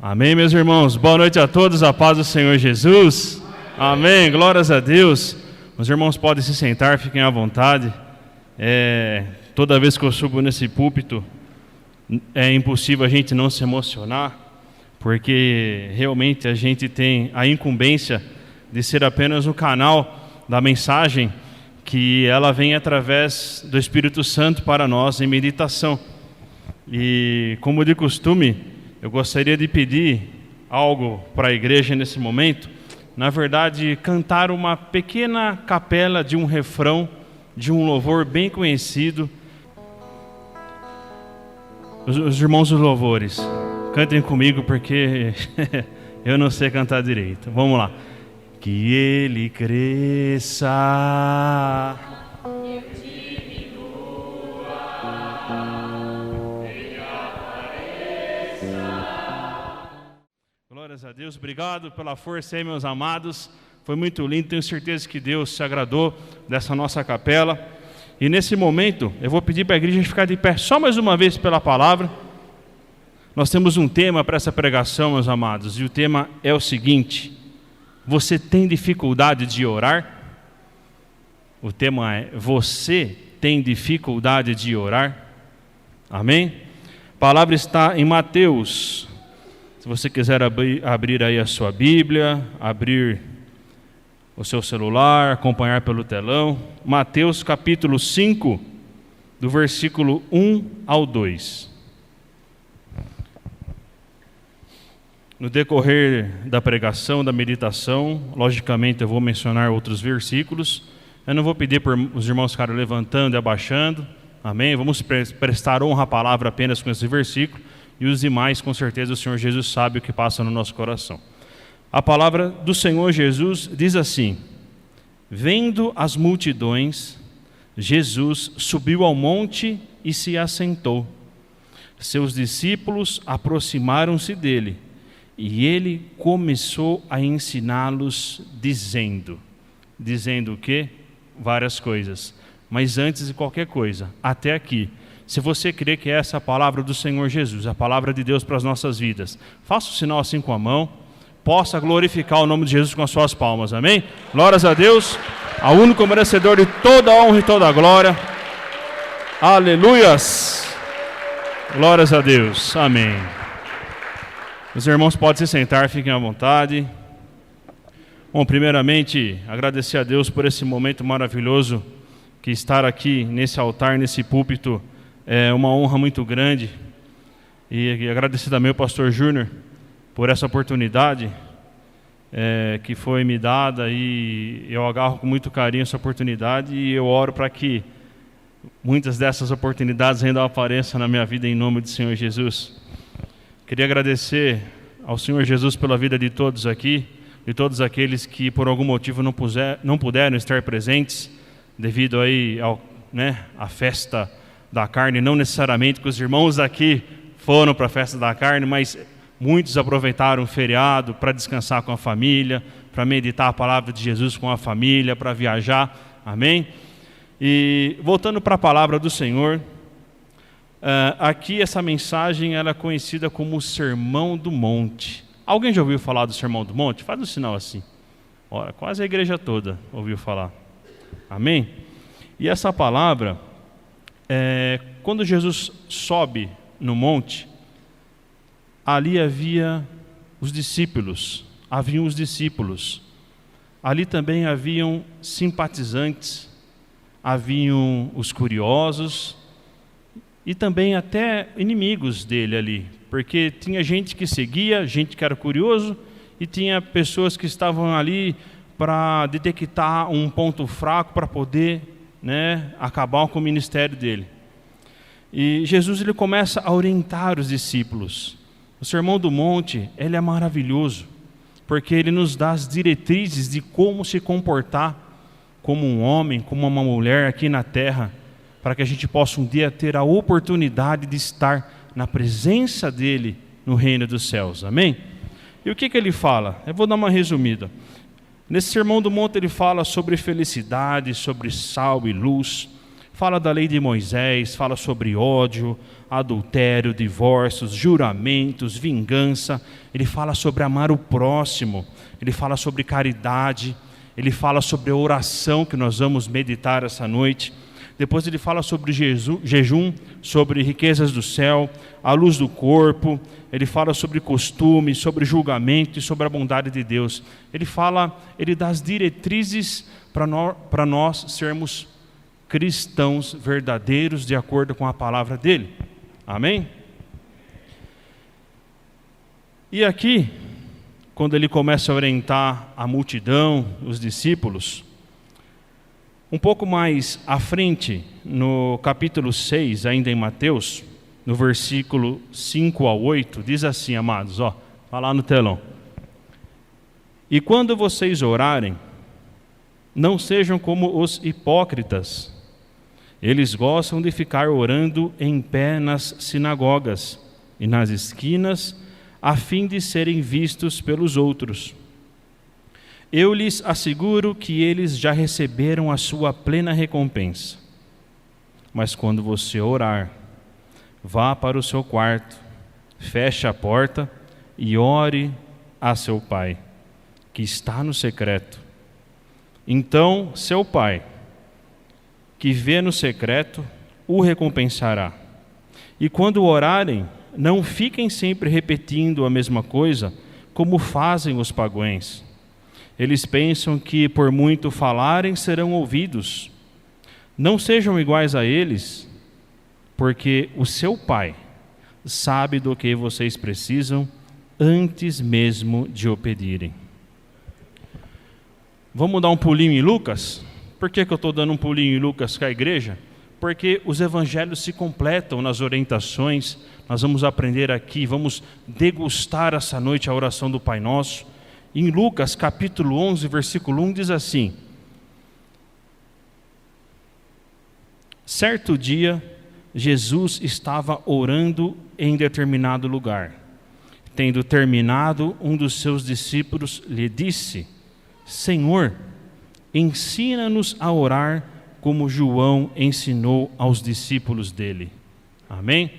Amém, meus irmãos. Boa noite a todos, a paz do Senhor Jesus. Amém, glórias a Deus. Os irmãos podem se sentar, fiquem à vontade. Toda vez que eu subo nesse púlpito, é impossível a gente não se emocionar, porque realmente a gente tem a incumbência de ser apenas o canal da mensagem, que ela vem através do Espírito Santo para nós em meditação. E como de costume, eu gostaria de pedir algo para a igreja nesse momento. Na verdade, cantar uma pequena capela de um refrão, de um louvor bem conhecido. Os irmãos dos louvores, cantem comigo porque eu não sei cantar direito. Vamos lá. Que ele cresça, eu diminua, ele apareça. Glórias a Deus, obrigado pela força aí, meus amados. Foi muito lindo, tenho certeza que Deus se agradou dessa nossa capela. E nesse momento, eu vou pedir para a igreja ficar de pé só mais uma vez pela palavra. Nós temos um tema para essa pregação, meus amados, e o tema é o seguinte: você tem dificuldade de orar? O tema é: você tem dificuldade de orar? Amém? A palavra está em Mateus. Se você quiser abrir aí a sua Bíblia, abrir o seu celular, acompanhar pelo telão. Mateus capítulo 5, do versículo 1 ao 2. No decorrer da pregação, da meditação, logicamente eu vou mencionar outros versículos. Eu não vou pedir para os irmãos ficarem levantando e abaixando. Amém? Vamos prestar honra à palavra apenas com esse versículo. E os demais, com certeza, o Senhor Jesus sabe o que passa no nosso coração. A palavra do Senhor Jesus diz assim: vendo as multidões, Jesus subiu ao monte e se assentou. Seus discípulos aproximaram-se dele. E ele começou a ensiná-los dizendo o quê? Várias coisas. Mas antes de qualquer coisa, até aqui, se você crê que essa é a palavra do Senhor Jesus, a palavra de Deus para as nossas vidas, faça o sinal assim com a mão, possa glorificar o nome de Jesus com as suas palmas, amém? Glórias a Deus, ao único merecedor de toda a honra e toda a glória. Aleluias! Glórias a Deus, amém. Os irmãos podem se sentar, fiquem à vontade. Bom, primeiramente, agradecer a Deus por esse momento maravilhoso, que estar aqui nesse altar, nesse púlpito, é uma honra muito grande. E agradecer também ao pastor Júnior por essa oportunidade que foi me dada, e eu agarro com muito carinho essa oportunidade, e eu oro para que muitas dessas oportunidades ainda apareçam na minha vida em nome do Senhor Jesus. Queria agradecer ao Senhor Jesus pela vida de todos aqui, de todos aqueles que por algum motivo não puderam estar presentes devido aí à festa da carne. Não necessariamente que os irmãos aqui foram para a festa da carne, mas muitos aproveitaram o feriado para descansar com a família, para meditar a palavra de Jesus com a família, para viajar, amém? E voltando para a palavra do Senhor, aqui essa mensagem ela é conhecida como o Sermão do Monte. Alguém já ouviu falar do Sermão do Monte? Faz um sinal assim. Ora, quase a igreja toda ouviu falar. Amém? E essa palavra, quando Jesus sobe no monte, ali haviam os discípulos. Ali também haviam simpatizantes, haviam os curiosos, e também até inimigos dele ali, porque tinha gente que seguia, gente que era curioso, e tinha pessoas que estavam ali para detectar um ponto fraco para poder acabar com o ministério dele. E Jesus ele começa a orientar os discípulos. O Sermão do Monte ele é maravilhoso, porque ele nos dá as diretrizes de como se comportar como um homem, como uma mulher aqui na terra, para que a gente possa um dia ter a oportunidade de estar na presença dele no reino dos céus, amém? E o que ele fala? Eu vou dar uma resumida. Nesse Sermão do Monte ele fala sobre felicidade, sobre sal e luz, fala da lei de Moisés, fala sobre ódio, adultério, divórcios, juramentos, vingança. Ele fala sobre amar o próximo, ele fala sobre caridade, ele fala sobre a oração que nós vamos meditar essa noite. Depois ele fala sobre jejum, sobre riquezas do céu, a luz do corpo. Ele fala sobre costumes, sobre julgamento e sobre a bondade de Deus. Ele dá as diretrizes para nós sermos cristãos verdadeiros de acordo com a palavra dele. Amém? E aqui, quando ele começa a orientar a multidão, os discípulos, um pouco mais à frente, no capítulo 6, ainda em Mateus, no versículo 5 ao 8, diz assim, amados, vai lá no telão. E quando vocês orarem, não sejam como os hipócritas. Eles gostam de ficar orando em pé nas sinagogas e nas esquinas, a fim de serem vistos pelos outros. Eu lhes asseguro que eles já receberam a sua plena recompensa. Mas quando você orar, vá para o seu quarto, feche a porta e ore a seu Pai, que está no secreto. Então, seu Pai, que vê no secreto, o recompensará. E quando orarem, não fiquem sempre repetindo a mesma coisa, como fazem os pagãos. Eles pensam que por muito falarem serão ouvidos. Não sejam iguais a eles, porque o seu Pai sabe do que vocês precisam antes mesmo de o pedirem. Vamos dar um pulinho em Lucas? Por que eu estou dando um pulinho em Lucas com a igreja? Porque os evangelhos se completam nas orientações. Nós vamos aprender aqui, vamos degustar essa noite a oração do Pai Nosso. Em Lucas capítulo 11, versículo 1 diz assim: certo dia, Jesus estava orando em determinado lugar. Tendo terminado, um dos seus discípulos lhe disse: Senhor, ensina-nos a orar como João ensinou aos discípulos dele. Amém?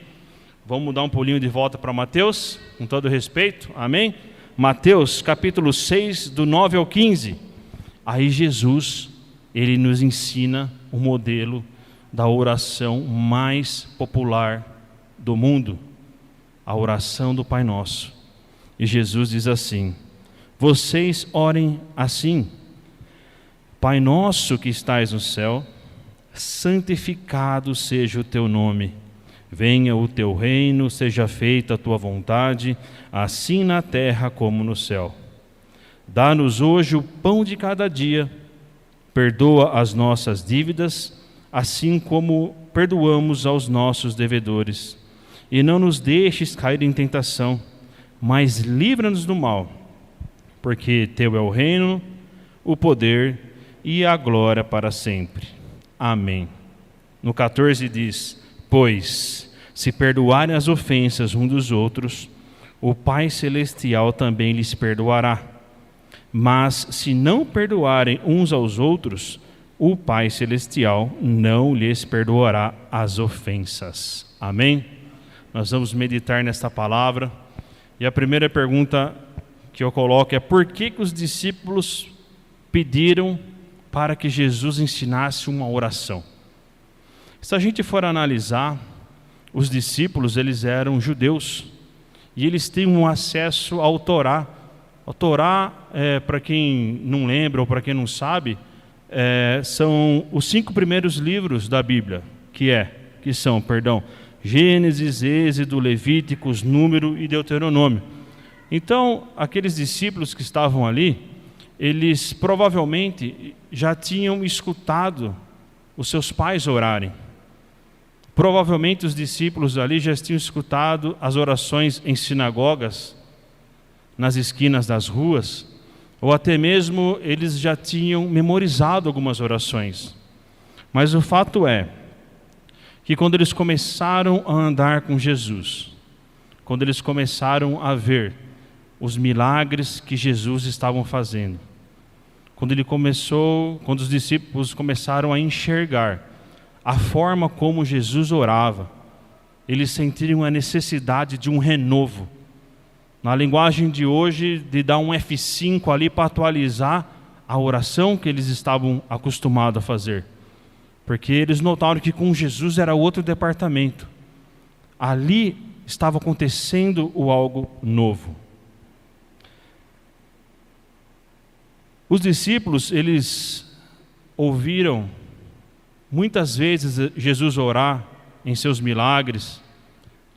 Vamos dar um pulinho de volta para Mateus, com todo respeito. Amém? Mateus capítulo 6, do 9 ao 15. Aí Jesus, ele nos ensina o modelo da oração mais popular do mundo, a oração do Pai Nosso. E Jesus diz assim: vocês orem assim: Pai nosso que estais no céu, santificado seja o teu nome. Venha o teu reino, seja feita a tua vontade, assim na terra como no céu. Dá-nos hoje o pão de cada dia. Perdoa as nossas dívidas, assim como perdoamos aos nossos devedores. E não nos deixes cair em tentação, mas livra-nos do mal. Porque teu é o reino, o poder e a glória para sempre. Amém. No 14 diz: pois, se perdoarem as ofensas uns dos outros, o Pai Celestial também lhes perdoará. Mas, se não perdoarem uns aos outros, o Pai Celestial não lhes perdoará as ofensas. Amém? Nós vamos meditar nesta palavra. E a primeira pergunta que eu coloco é: por que os discípulos pediram para que Jesus ensinasse uma oração? Se a gente for analisar, os discípulos, eles eram judeus e eles tinham acesso ao Torá. O Torá, para quem não lembra ou para quem não sabe, são os 5 primeiros livros da Bíblia, que são Gênesis, Êxodo, Levíticos, Número e Deuteronômio. Então, aqueles discípulos que estavam ali, eles provavelmente já tinham escutado os seus pais orarem. Provavelmente os discípulos ali já tinham escutado as orações em sinagogas, nas esquinas das ruas, ou até mesmo eles já tinham memorizado algumas orações. Mas o fato é que quando eles começaram a andar com Jesus, quando eles começaram a ver os milagres que Jesus estava fazendo, quando os discípulos começaram a enxergar a forma como Jesus orava, eles sentiram a necessidade de um renovo. Na linguagem de hoje, de dar um F5 ali para atualizar a oração que eles estavam acostumados a fazer. Porque eles notaram que com Jesus era outro departamento. Ali estava acontecendo o algo novo. Os discípulos, eles ouviram muitas vezes Jesus orar em seus milagres,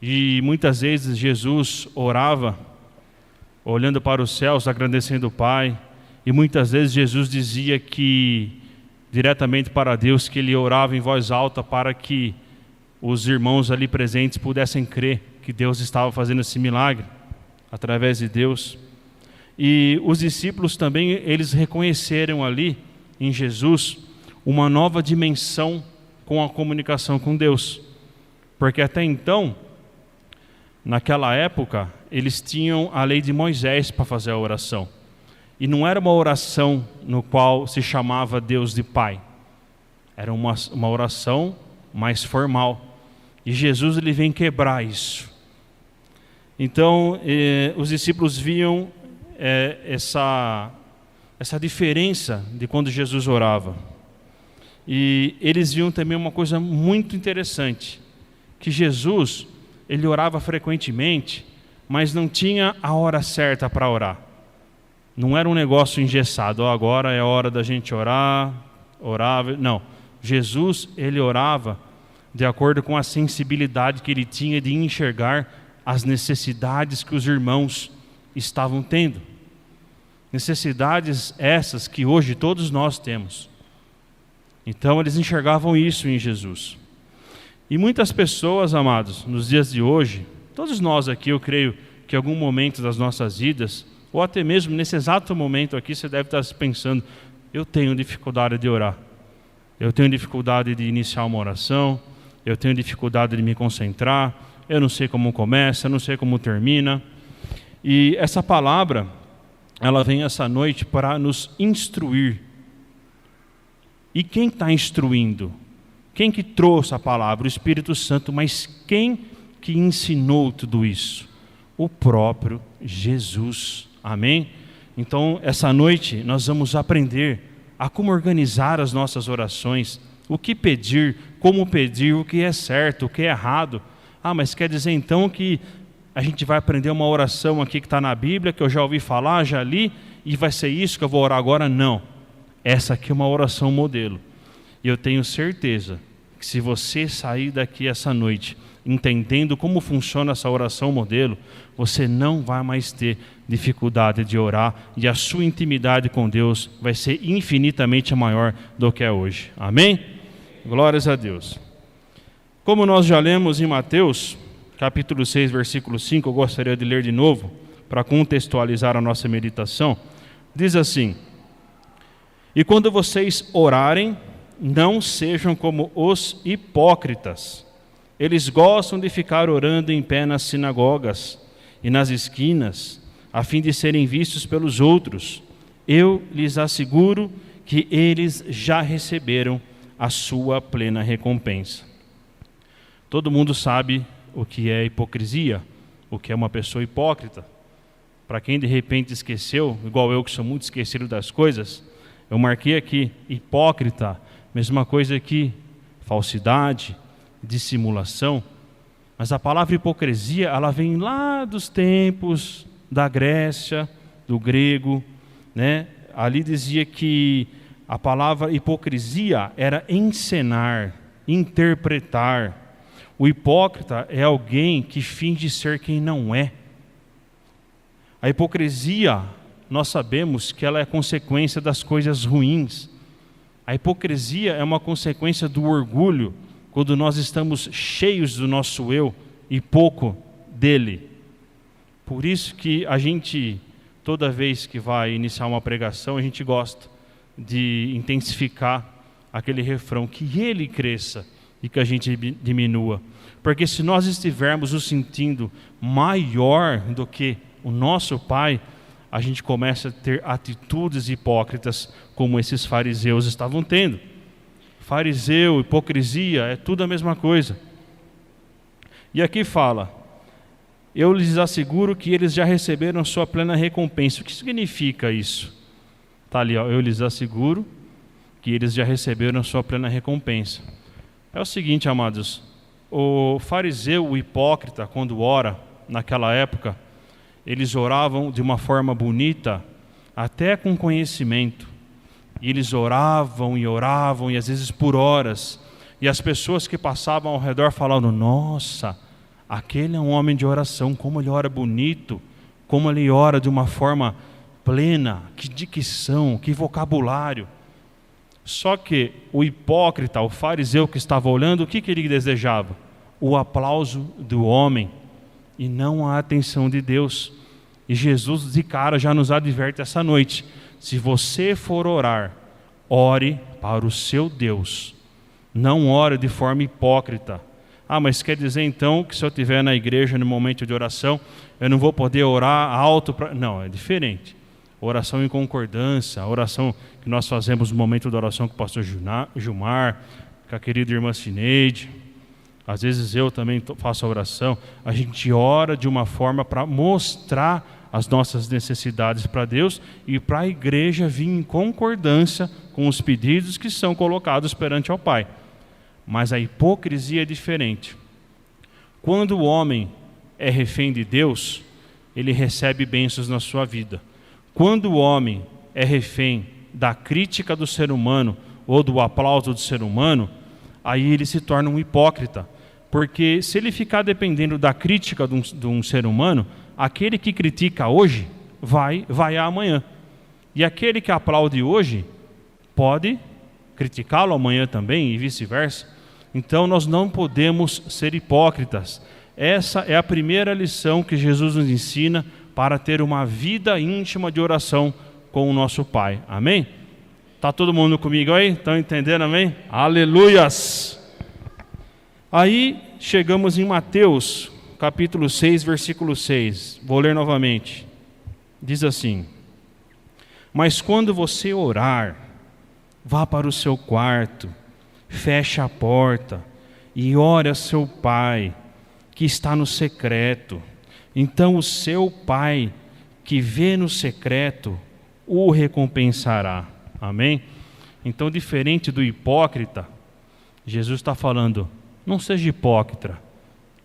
e muitas vezes Jesus orava olhando para os céus, agradecendo o Pai, e muitas vezes Jesus dizia que diretamente para Deus, que ele orava em voz alta para que os irmãos ali presentes pudessem crer que Deus estava fazendo esse milagre através de Deus. E os discípulos também, eles reconheceram ali em Jesus uma nova dimensão com a comunicação com Deus. Porque até então, naquela época, eles tinham a lei de Moisés para fazer a oração. E não era uma oração no qual se chamava Deus de Pai. Era uma oração mais formal. E Jesus ele vem quebrar isso. Então, os discípulos viam essa diferença de quando Jesus orava. E eles viam também uma coisa muito interessante, que Jesus, ele orava frequentemente, mas não tinha a hora certa para orar. Não era um negócio engessado, agora é a hora da gente orar, orava. Não, Jesus, ele orava de acordo com a sensibilidade que ele tinha de enxergar as necessidades que os irmãos estavam tendo. Necessidades essas que hoje todos nós temos. Então eles enxergavam isso em Jesus. E muitas pessoas, amados, nos dias de hoje, todos nós aqui, eu creio que em algum momento das nossas vidas, ou até mesmo nesse exato momento aqui, você deve estar pensando, eu tenho dificuldade de orar. Eu tenho dificuldade de iniciar uma oração, eu tenho dificuldade de me concentrar, eu não sei como começa, eu não sei como termina. E essa palavra, ela vem essa noite para nos instruir. E quem está instruindo? Quem que trouxe a palavra? O Espírito Santo. Mas quem que ensinou tudo isso? O próprio Jesus. Amém? Então, essa noite nós vamos aprender a como organizar as nossas orações, o que pedir, como pedir, o que é certo, o que é errado. Mas quer dizer então que a gente vai aprender uma oração aqui que está na Bíblia, que eu já ouvi falar, já li, e vai ser isso que eu vou orar agora? Não. Essa aqui é uma oração modelo. E eu tenho certeza que se você sair daqui essa noite entendendo como funciona essa oração modelo, você não vai mais ter dificuldade de orar e a sua intimidade com Deus vai ser infinitamente maior do que é hoje. Amém? Glórias a Deus. Como nós já lemos em Mateus, capítulo 6, versículo 5, eu gostaria de ler de novo para contextualizar a nossa meditação. Diz assim: e quando vocês orarem, não sejam como os hipócritas. Eles gostam de ficar orando em pé nas sinagogas e nas esquinas, a fim de serem vistos pelos outros. Eu lhes asseguro que eles já receberam a sua plena recompensa. Todo mundo sabe o que é hipocrisia, o que é uma pessoa hipócrita. Para quem de repente esqueceu, igual eu que sou muito esquecido das coisas, eu marquei aqui, hipócrita, mesma coisa que falsidade, dissimulação. Mas a palavra hipocrisia, ela vem lá dos tempos da Grécia, do grego, né? Ali dizia que a palavra hipocrisia era encenar, interpretar. O hipócrita é alguém que finge ser quem não é. A hipocrisia, nós sabemos que ela é consequência das coisas ruins. A hipocrisia é uma consequência do orgulho, quando nós estamos cheios do nosso eu e pouco dele. Por isso que a gente, toda vez que vai iniciar uma pregação, a gente gosta de intensificar aquele refrão, que ele cresça e que a gente diminua. Porque se nós estivermos nos sentindo maior do que o nosso Pai, a gente começa a ter atitudes hipócritas como esses fariseus estavam tendo. fariseu, hipocrisia, é tudo a mesma coisa. E aqui fala: eu lhes asseguro que eles já receberam sua plena recompensa. O que significa isso? Está ali, ó, eu lhes asseguro que eles já receberam sua plena recompensa. É o seguinte, amados, o fariseu, o hipócrita, quando ora, naquela época, eles oravam de uma forma bonita, até com conhecimento. E eles oravam, e às vezes por horas. E as pessoas que passavam ao redor falavam: nossa, aquele é um homem de oração, como ele ora bonito, como ele ora de uma forma plena, que dicção, que vocabulário. Só que o hipócrita, o fariseu que estava olhando, o que ele desejava? O aplauso do homem e não a atenção de Deus. E Jesus de cara já nos adverte essa noite: se você for orar, ore para o seu Deus, não ore de forma hipócrita. Ah, mas quer dizer então que se eu estiver na igreja no momento de oração, eu não vou poder orar alto? Não, é diferente. Oração em concordância, a oração que nós fazemos no momento da oração com o pastor Gilmar, com a querida irmã Cineide, às vezes eu também faço a oração, a gente ora de uma forma para mostrar as nossas necessidades para Deus e para a igreja vir em concordância com os pedidos que são colocados perante ao Pai. Mas a hipocrisia é diferente. Quando o homem é refém de Deus, ele recebe bênçãos na sua vida. Quando o homem é refém da crítica do ser humano ou do aplauso do ser humano, aí ele se torna um hipócrita. Porque se ele ficar dependendo da crítica de um ser humano, aquele que critica hoje vai vaiar amanhã. E aquele que aplaude hoje pode criticá-lo amanhã também e vice-versa. Então nós não podemos ser hipócritas. Essa é a primeira lição que Jesus nos ensina para ter uma vida íntima de oração com o nosso Pai. Amém? Está todo mundo comigo aí? Estão entendendo, amém? Aleluias! Aí chegamos em Mateus, capítulo 6, versículo 6. Vou ler novamente. Diz assim: mas quando você orar, vá para o seu quarto, feche a porta e ore a seu Pai, que está no secreto. Então o seu Pai, que vê no secreto, o recompensará. Amém? Então, diferente do hipócrita, Jesus está falando: não seja hipócrita,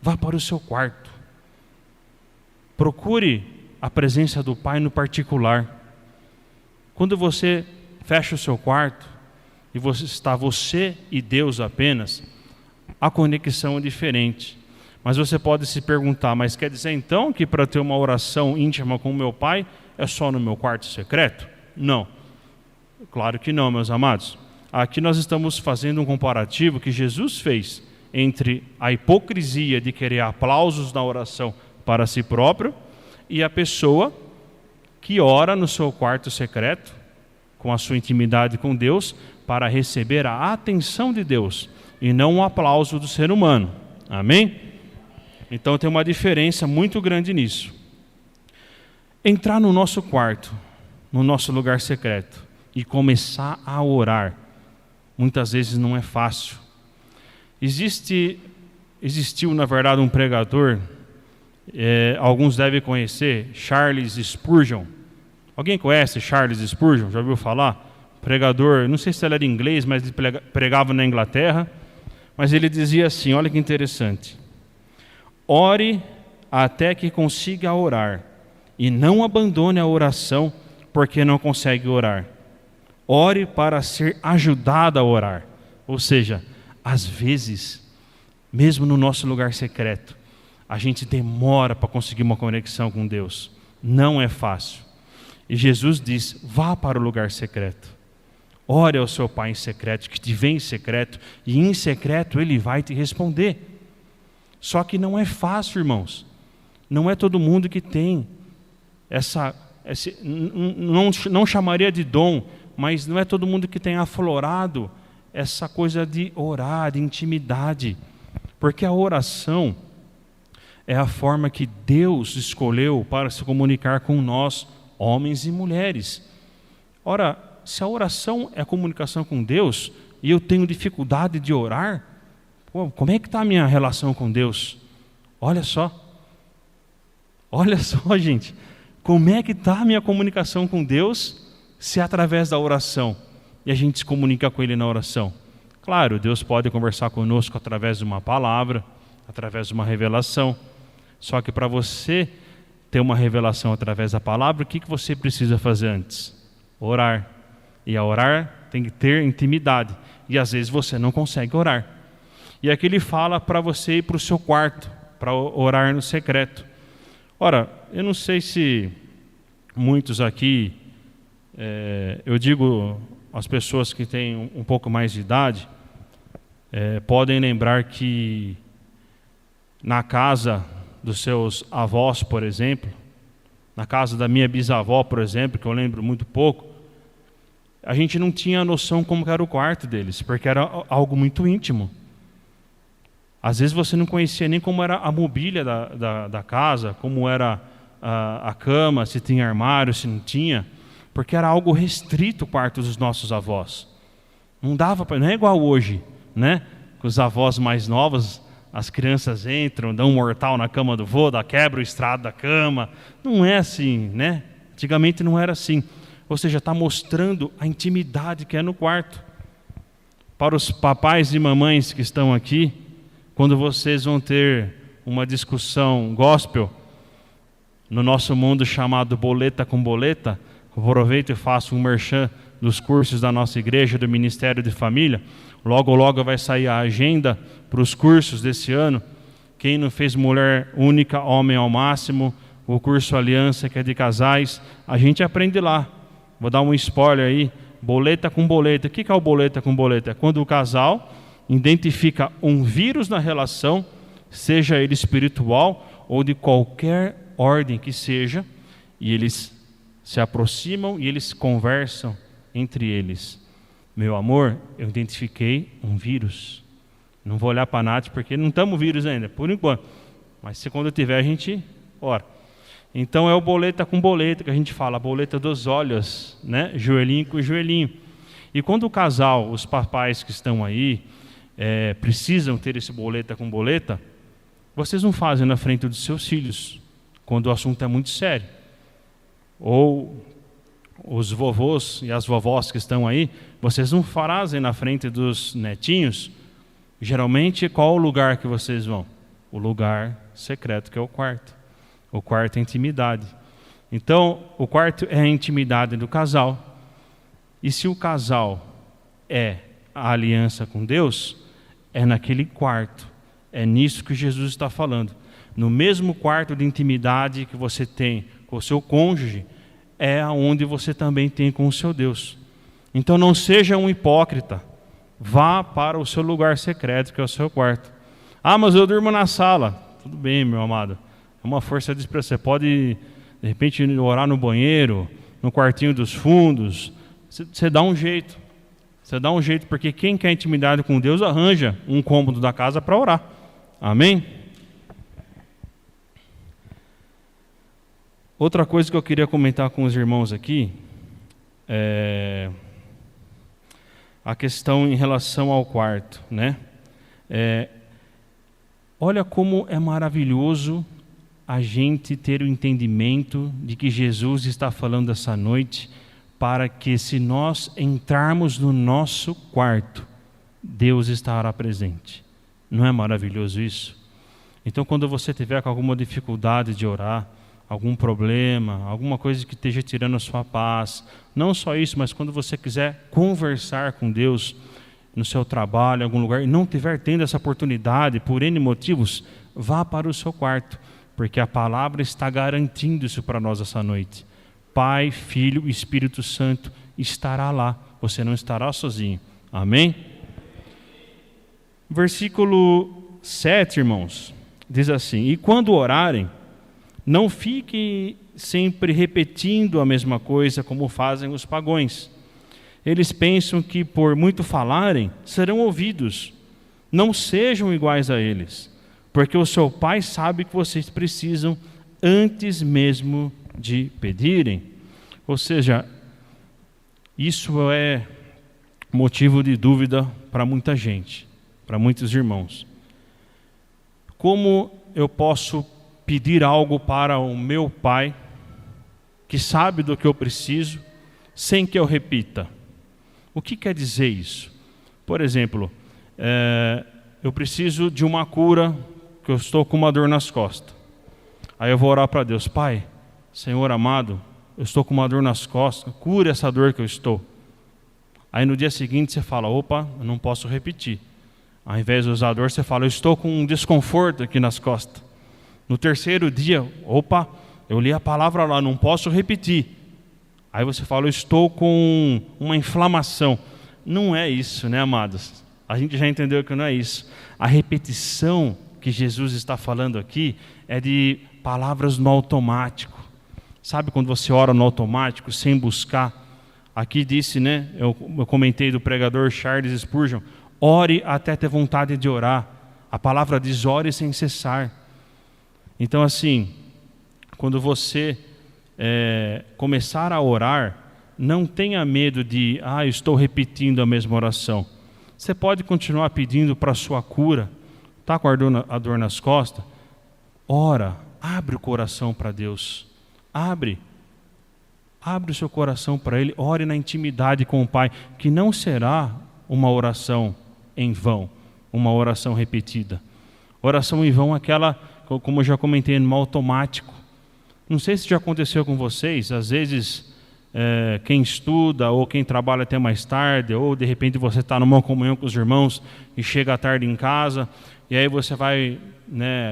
vá para o seu quarto. Procure a presença do Pai no particular. Quando você fecha o seu quarto e você e Deus apenas, a conexão é diferente. Mas você pode se perguntar: mas quer dizer então que para ter uma oração íntima com o meu Pai é só no meu quarto secreto? Não, claro que não, meus amados. Aqui nós estamos fazendo um comparativo que Jesus fez entre a hipocrisia de querer aplausos na oração para si próprio e a pessoa que ora no seu quarto secreto, com a sua intimidade com Deus, para receber a atenção de Deus e não o aplauso do ser humano. Amém? Então tem uma diferença muito grande nisso. Entrar no nosso quarto, no nosso lugar secreto, e começar a orar, muitas vezes não é fácil. Existiu, na verdade, um pregador, alguns devem conhecer, Charles Spurgeon. Alguém conhece Charles Spurgeon? Já ouviu falar? Pregador, não sei se ele era inglês, mas ele pregava na Inglaterra. Mas ele dizia assim, olha que interessante: ore até que consiga orar, e não abandone a oração porque não consegue orar. Ore para ser ajudado a orar. Ou seja, às vezes, mesmo no nosso lugar secreto, a gente demora para conseguir uma conexão com Deus. Não é fácil. E Jesus diz: vá para o lugar secreto. Ore ao seu Pai em secreto, que te vê em secreto, e em secreto Ele vai te responder. Só que não é fácil, irmãos. Não é todo mundo que tem não chamaria de dom, mas não é todo mundo que tem aflorado essa coisa de orar, de intimidade. Porque a oração é a forma que Deus escolheu para se comunicar com nós, homens e mulheres. Ora, se a oração é a comunicação com Deus, e eu tenho dificuldade de orar, pô, como é que está a minha relação com Deus? Olha só, gente, como é que está a minha comunicação com Deus se é através da oração e a gente se comunica com Ele na oração? Claro, Deus pode conversar conosco através de uma palavra, através de uma revelação, só que para você ter uma revelação através da palavra, o que você precisa fazer antes? Orar. E a orar tem que ter intimidade. E às vezes você não consegue orar. E aqui ele fala para você ir para o seu quarto, para orar no secreto. Ora, eu não sei se muitos aqui, eu digo as pessoas que têm um pouco mais de idade, podem lembrar que na casa dos seus avós, por exemplo, na casa da minha bisavó, por exemplo, que eu lembro muito pouco, a gente não tinha noção como era o quarto deles, porque era algo muito íntimo. Às vezes você não conhecia nem como era a mobília da casa, como era a cama, se tinha armário, se não tinha, porque era algo restrito o quarto dos nossos avós. Não dava para, não é igual hoje, né? Com os avós mais novos, as crianças entram, dão um mortal na cama do vô, quebra o estrado da cama. Não é assim, né? Antigamente não era assim. Ou seja, está mostrando a intimidade que é no quarto. Para os papais e mamães que estão aqui, quando vocês vão ter uma discussão gospel, no nosso mundo chamado boleta com boleta, aproveito e faço um merchan dos cursos da nossa igreja, do Ministério de Família. Logo, logo vai sair a agenda para os cursos desse ano. Quem não fez Mulher Única, Homem ao Máximo, o curso Aliança, que é de casais, a gente aprende lá. Vou dar um spoiler aí, boleta com boleta. O que é o boleta com boleta? É quando o casal identifica um vírus na relação, seja ele espiritual ou de qualquer ordem que seja, e eles se aproximam e eles conversam entre eles. Meu amor, eu identifiquei um vírus. Não vou olhar para a Nath porque não estamos vírus ainda, por enquanto. Mas se quando tiver a gente ora. Então é o boleta com boleta que a gente fala, a boleta dos olhos, né? Joelhinho com joelhinho. E quando o casal, os papais que estão aí, precisam ter esse boleta com boleta, vocês não fazem na frente dos seus filhos, quando o assunto é muito sério. Ou os vovôs e as vovós que estão aí, vocês não fazem na frente dos netinhos. Geralmente, qual o lugar que vocês vão? O lugar secreto, que é o quarto. O quarto é intimidade. Então, o quarto é a intimidade do casal. E se o casal é a aliança com Deus, é naquele quarto. É nisso que Jesus está falando. No mesmo quarto de intimidade que você tem com o seu cônjuge, é onde você também tem com o seu Deus. Então não seja um hipócrita. Vá para o seu lugar secreto, que é o seu quarto. Ah, mas eu durmo na sala. Tudo bem, meu amado. É uma força de expressão. Você pode, de repente, orar no banheiro, no quartinho dos fundos. Você dá um jeito. Você dá um jeito, porque quem quer intimidade com Deus arranja um cômodo da casa para orar. Amém? Outra coisa que eu queria comentar com os irmãos aqui é a questão em relação ao quarto, né? Olha como é maravilhoso a gente ter o entendimento de que Jesus está falando essa noite para que, se nós entrarmos no nosso quarto, Deus estará presente. Não é maravilhoso isso? Então, quando você tiver com alguma dificuldade de orar, algum problema, alguma coisa que esteja tirando a sua paz, não só isso, mas quando você quiser conversar com Deus no seu trabalho, em algum lugar, e não estiver tendo essa oportunidade por N motivos, vá para o seu quarto, porque a palavra está garantindo isso para nós essa noite. Pai, Filho e Espírito Santo estará lá, você não estará sozinho. Amém? Versículo 7, irmãos, diz assim: e quando orarem, não fiquem sempre repetindo a mesma coisa como fazem os pagãos. Eles pensam que por muito falarem serão ouvidos. Não sejam iguais a eles, porque o seu Pai sabe que vocês precisam antes mesmo de pedirem. Ou seja, isso é motivo de dúvida para muita gente, para muitos irmãos. Como eu posso pedir algo para o meu Pai, que sabe do que eu preciso, sem que eu repita? O que quer dizer isso? Por exemplo, eu preciso de uma cura, que eu estou com uma dor nas costas. Aí eu vou orar para Deus: Pai, Senhor amado, eu estou com uma dor nas costas, cure essa dor que eu estou. Aí no dia seguinte você fala: opa, eu não posso repetir. Ao invés de usar dor, você fala: eu estou com um desconforto aqui nas costas. No terceiro dia, opa, eu li a palavra lá, não posso repetir. Aí você fala: eu estou com uma inflamação. Não é isso, né, amados? A gente já entendeu que não é isso. A repetição que Jesus está falando aqui é de palavras no automático. Sabe quando você ora no automático, sem buscar? Aqui disse, né, eu comentei do pregador Charles Spurgeon: ore até ter vontade de orar. A palavra diz: ore sem cessar. Então assim, quando você começar a orar, não tenha medo de: eu estou repetindo a mesma oração. Você pode continuar pedindo para a sua cura. Está com a dor nas costas? Ora, abre o coração para Deus. Abre o seu coração para Ele. Ore na intimidade com o Pai, que não será uma oração em vão, uma oração repetida. Oração em vão é aquela, como eu já comentei, no automático. Não sei se já aconteceu com vocês, às vezes quem estuda ou quem trabalha até mais tarde, ou de repente você está numa comunhão com os irmãos e chega à tarde em casa, e aí você vai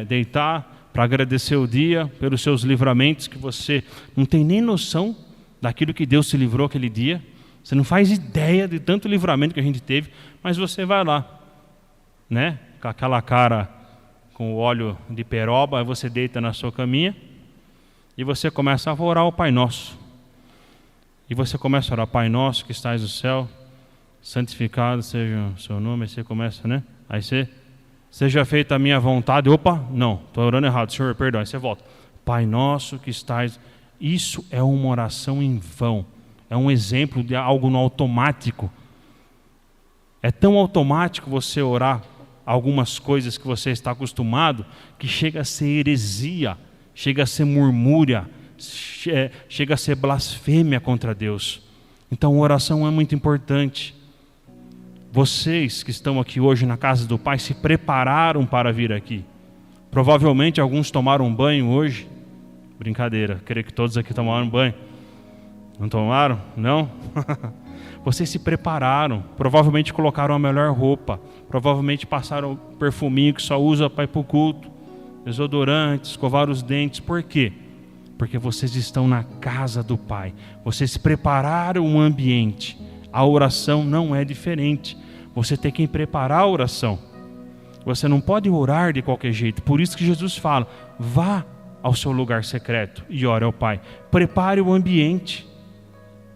deitar para agradecer o dia pelos seus livramentos, que você não tem nem noção daquilo que Deus se livrou aquele dia. Você não faz ideia de tanto livramento que a gente teve, mas você vai lá, né, com aquela cara com o óleo de peroba, aí você deita na sua caminha e você começa a orar o Pai Nosso. E você começa a orar: Pai Nosso que estais no céu, santificado seja o seu nome. Aí você começa, né? Aí você: seja feita a minha vontade. Opa, não, estou orando errado, Senhor, perdão. Aí você volta: Pai Nosso que estais. Isso é uma oração em vão. É um exemplo de algo no automático. É tão automático você orar algumas coisas que você está acostumado, que chega a ser heresia, chega a ser murmúria, chega a ser blasfêmia contra Deus. Então a oração é muito importante. Vocês que estão aqui hoje na casa do Pai se prepararam para vir aqui. Provavelmente alguns tomaram banho hoje. Brincadeira, creio que todos aqui tomaram banho. Não tomaram? Não? Vocês se prepararam, provavelmente colocaram a melhor roupa, provavelmente passaram o perfuminho que só usa para ir para o culto, desodorante, escovar os dentes. Por quê? Porque vocês estão na casa do Pai. Vocês prepararam o ambiente. A oração não é diferente. Você tem que preparar a oração. Você não pode orar de qualquer jeito. Por isso que Jesus fala: vá ao seu lugar secreto e ore ao Pai. Prepare o ambiente.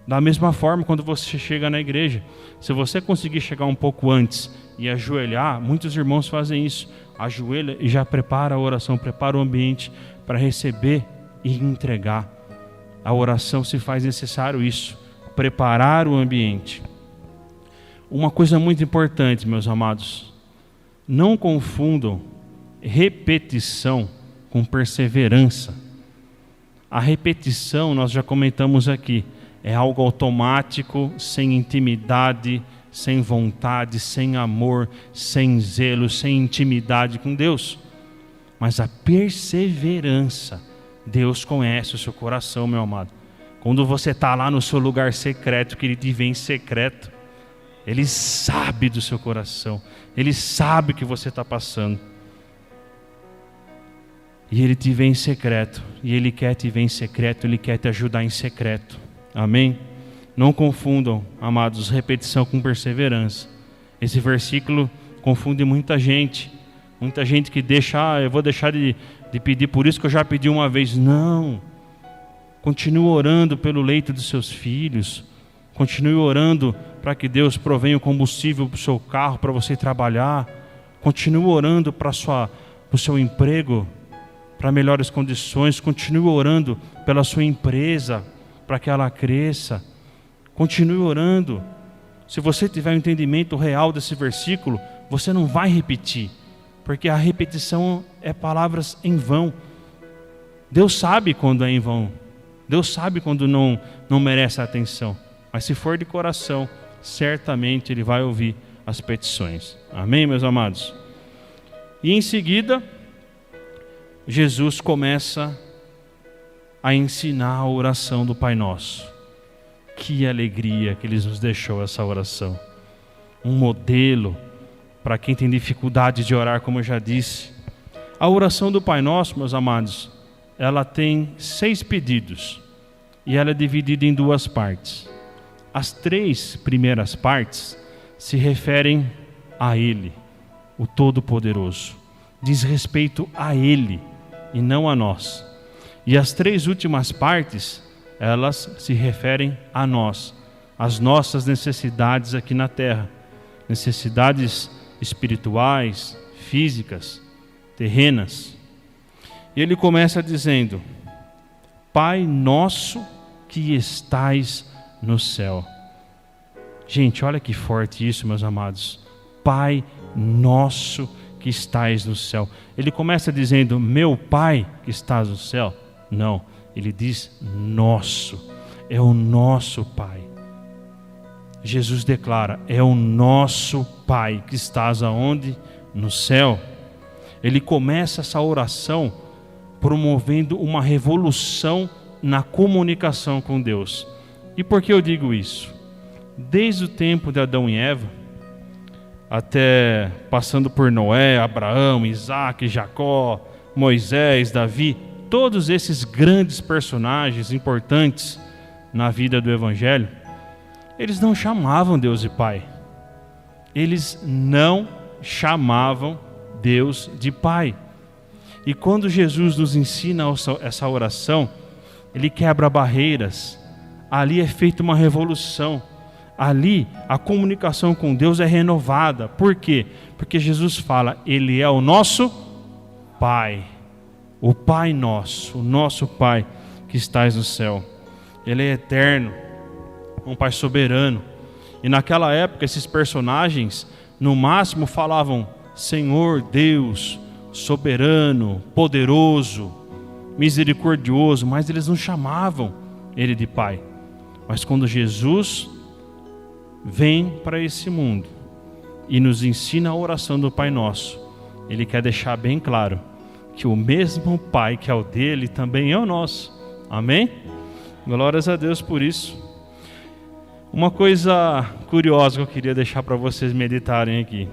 Da mesma forma, quando você chega na igreja, se você conseguir chegar um pouco antes e ajoelhar, muitos irmãos fazem isso, ajoelha e já prepara a oração, prepara o ambiente para receber e entregar. A oração se faz necessário isso, preparar o ambiente. Uma coisa muito importante, meus amados: não confundam repetição com perseverança. A repetição, nós já comentamos aqui, é algo automático, sem intimidade, sem vontade, sem amor, sem zelo, sem intimidade com Deus. Mas a perseverança, Deus conhece o seu coração, meu amado. Quando você está lá no seu lugar secreto, que Ele te vê em secreto, Ele sabe do seu coração, Ele sabe o que você está passando. E Ele te vê em secreto, e Ele quer te ver em secreto, Ele quer te ajudar em secreto. Amém? Não confundam, amados, repetição com perseverança. Esse versículo confunde muita gente. Muita gente que deixa: eu vou deixar de pedir, por isso que eu já pedi uma vez. Não. Continue orando pelo leito dos seus filhos. Continue orando para que Deus provenha o combustível para o seu carro, para você trabalhar. Continue orando para o seu emprego, para melhores condições. Continue orando pela sua empresa, para que ela cresça. Continue orando. se você tiver um entendimento real desse versículo, você não vai repetir, porque a repetição é palavras em vão. Deus sabe quando é em vão, Deus sabe quando não merece a atenção, mas se for de coração, certamente Ele vai ouvir as petições. Amém, meus amados? E em seguida, Jesus começa a ensinar a oração do Pai Nosso. Que alegria que Ele nos deixou essa oração. Um modelo para quem tem dificuldade de orar, como eu já disse. A oração do Pai Nosso, meus amados, ela tem 6 pedidos e ela é dividida em 2 partes. As 3 primeiras partes se referem a Ele, o Todo-Poderoso. Diz respeito a Ele e não a nós. E as 3 últimas partes, elas se referem a nós, as nossas necessidades aqui na terra, necessidades espirituais, físicas, terrenas. E ele começa dizendo: Pai nosso que estais no céu. Gente, olha que forte isso, meus amados. Pai nosso que estais no céu. Ele começa dizendo: meu Pai que estás no céu. Não, ele diz nosso. É o nosso Pai. Jesus declara: é o nosso Pai que estás aonde? No céu. Ele começa essa oração promovendo uma revolução na comunicação com Deus. E por que eu digo isso? Desde o tempo de Adão e Eva, até passando por Noé, Abraão, Isaac, Jacó, Moisés, Davi, todos esses grandes personagens importantes na vida do Evangelho, eles não chamavam Deus de Pai. Eles não chamavam Deus de Pai. E quando Jesus nos ensina essa oração, Ele quebra barreiras. Ali é feita uma revolução. Ali a comunicação com Deus é renovada. Por quê? Porque Jesus fala: Ele é o nosso Pai. O Pai nosso, o nosso Pai que estás no céu. Ele é eterno, um Pai soberano. E naquela época esses personagens no máximo falavam Senhor Deus, soberano, poderoso, misericordioso, mas eles não chamavam Ele de Pai. Mas quando Jesus vem para esse mundo e nos ensina a oração do Pai Nosso, Ele quer deixar bem claro que o mesmo Pai que é o dele também é o nosso. Amém? Glórias a Deus por isso. Uma coisa curiosa que eu queria deixar para vocês meditarem aqui.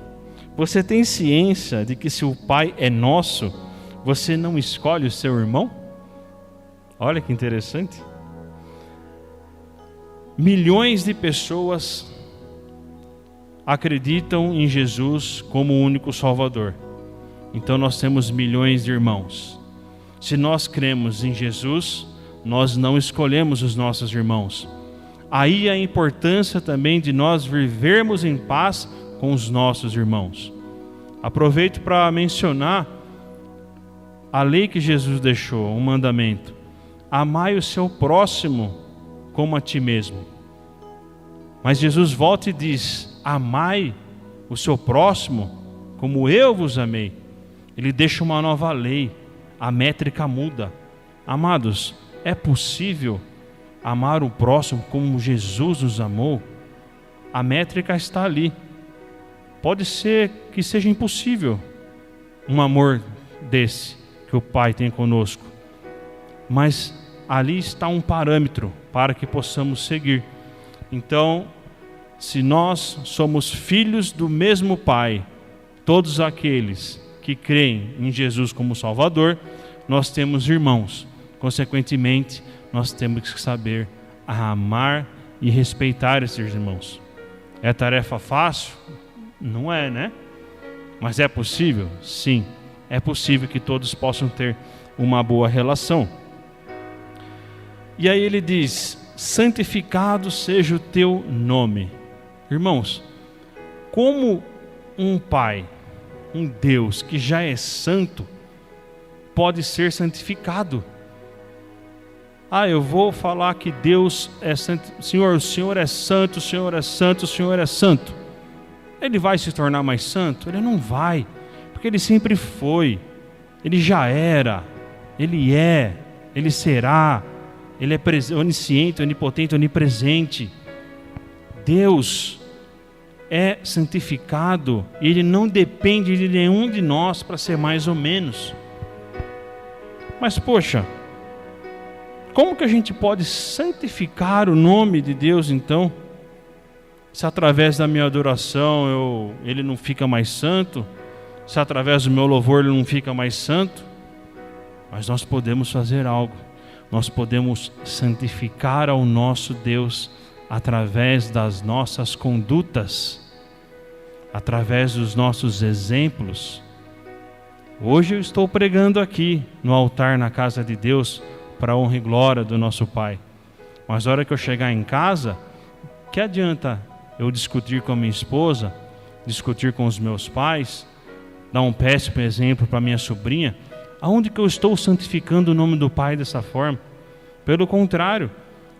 Você tem ciência de que se o Pai é nosso, você não escolhe o seu irmão? Olha que interessante. Milhões de pessoas acreditam em Jesus como o único Salvador. Então nós temos milhões de irmãos. Se nós cremos em Jesus, nós não escolhemos os nossos irmãos. Aí a importância também de nós vivermos em paz com os nossos irmãos. Aproveito para mencionar a lei que Jesus deixou, um mandamento: amai o seu próximo como a ti mesmo. Mas Jesus volta e diz: amai o seu próximo como eu vos amei. Ele deixa uma nova lei, a métrica muda. Amados, é possível amar o próximo como Jesus nos amou? A métrica está ali. Pode ser que seja impossível um amor desse que o Pai tem conosco, mas ali está um parâmetro para que possamos seguir. Então, se nós somos filhos do mesmo Pai, todos aqueles que creem em Jesus como Salvador, nós temos irmãos. Consequentemente, nós temos que saber amar e respeitar esses irmãos. É tarefa fácil? Não é, né? Mas é possível? Sim, é possível que todos possam ter uma boa relação. E aí ele diz: santificado seja o teu nome. Irmãos, como um Pai, um Deus que já é santo, pode ser santificado? eu vou falar que Deus é santo. Senhor, o Senhor é santo, o Senhor é santo, o Senhor é santo. Ele vai se tornar mais santo? Ele não vai, porque Ele sempre foi. Ele já era, Ele é, Ele será. Ele é onisciente, onipotente, onipresente. Deus é santificado e Ele não depende de nenhum de nós para ser mais ou menos. Mas poxa, como que a gente pode santificar o nome de Deus então? Se através da minha adoração Ele não fica mais santo? Se através do meu louvor Ele não fica mais santo? Mas nós podemos fazer algo. Nós podemos santificar ao nosso Deus através das nossas condutas, através dos nossos exemplos. Hoje eu estou pregando aqui no altar na casa de Deus para a honra e glória do nosso Pai. Mas na hora que eu chegar em casa, que adianta eu discutir com a minha esposa, discutir com os meus pais, dar um péssimo exemplo para minha sobrinha? Aonde que eu estou santificando o nome do Pai dessa forma? Pelo contrário,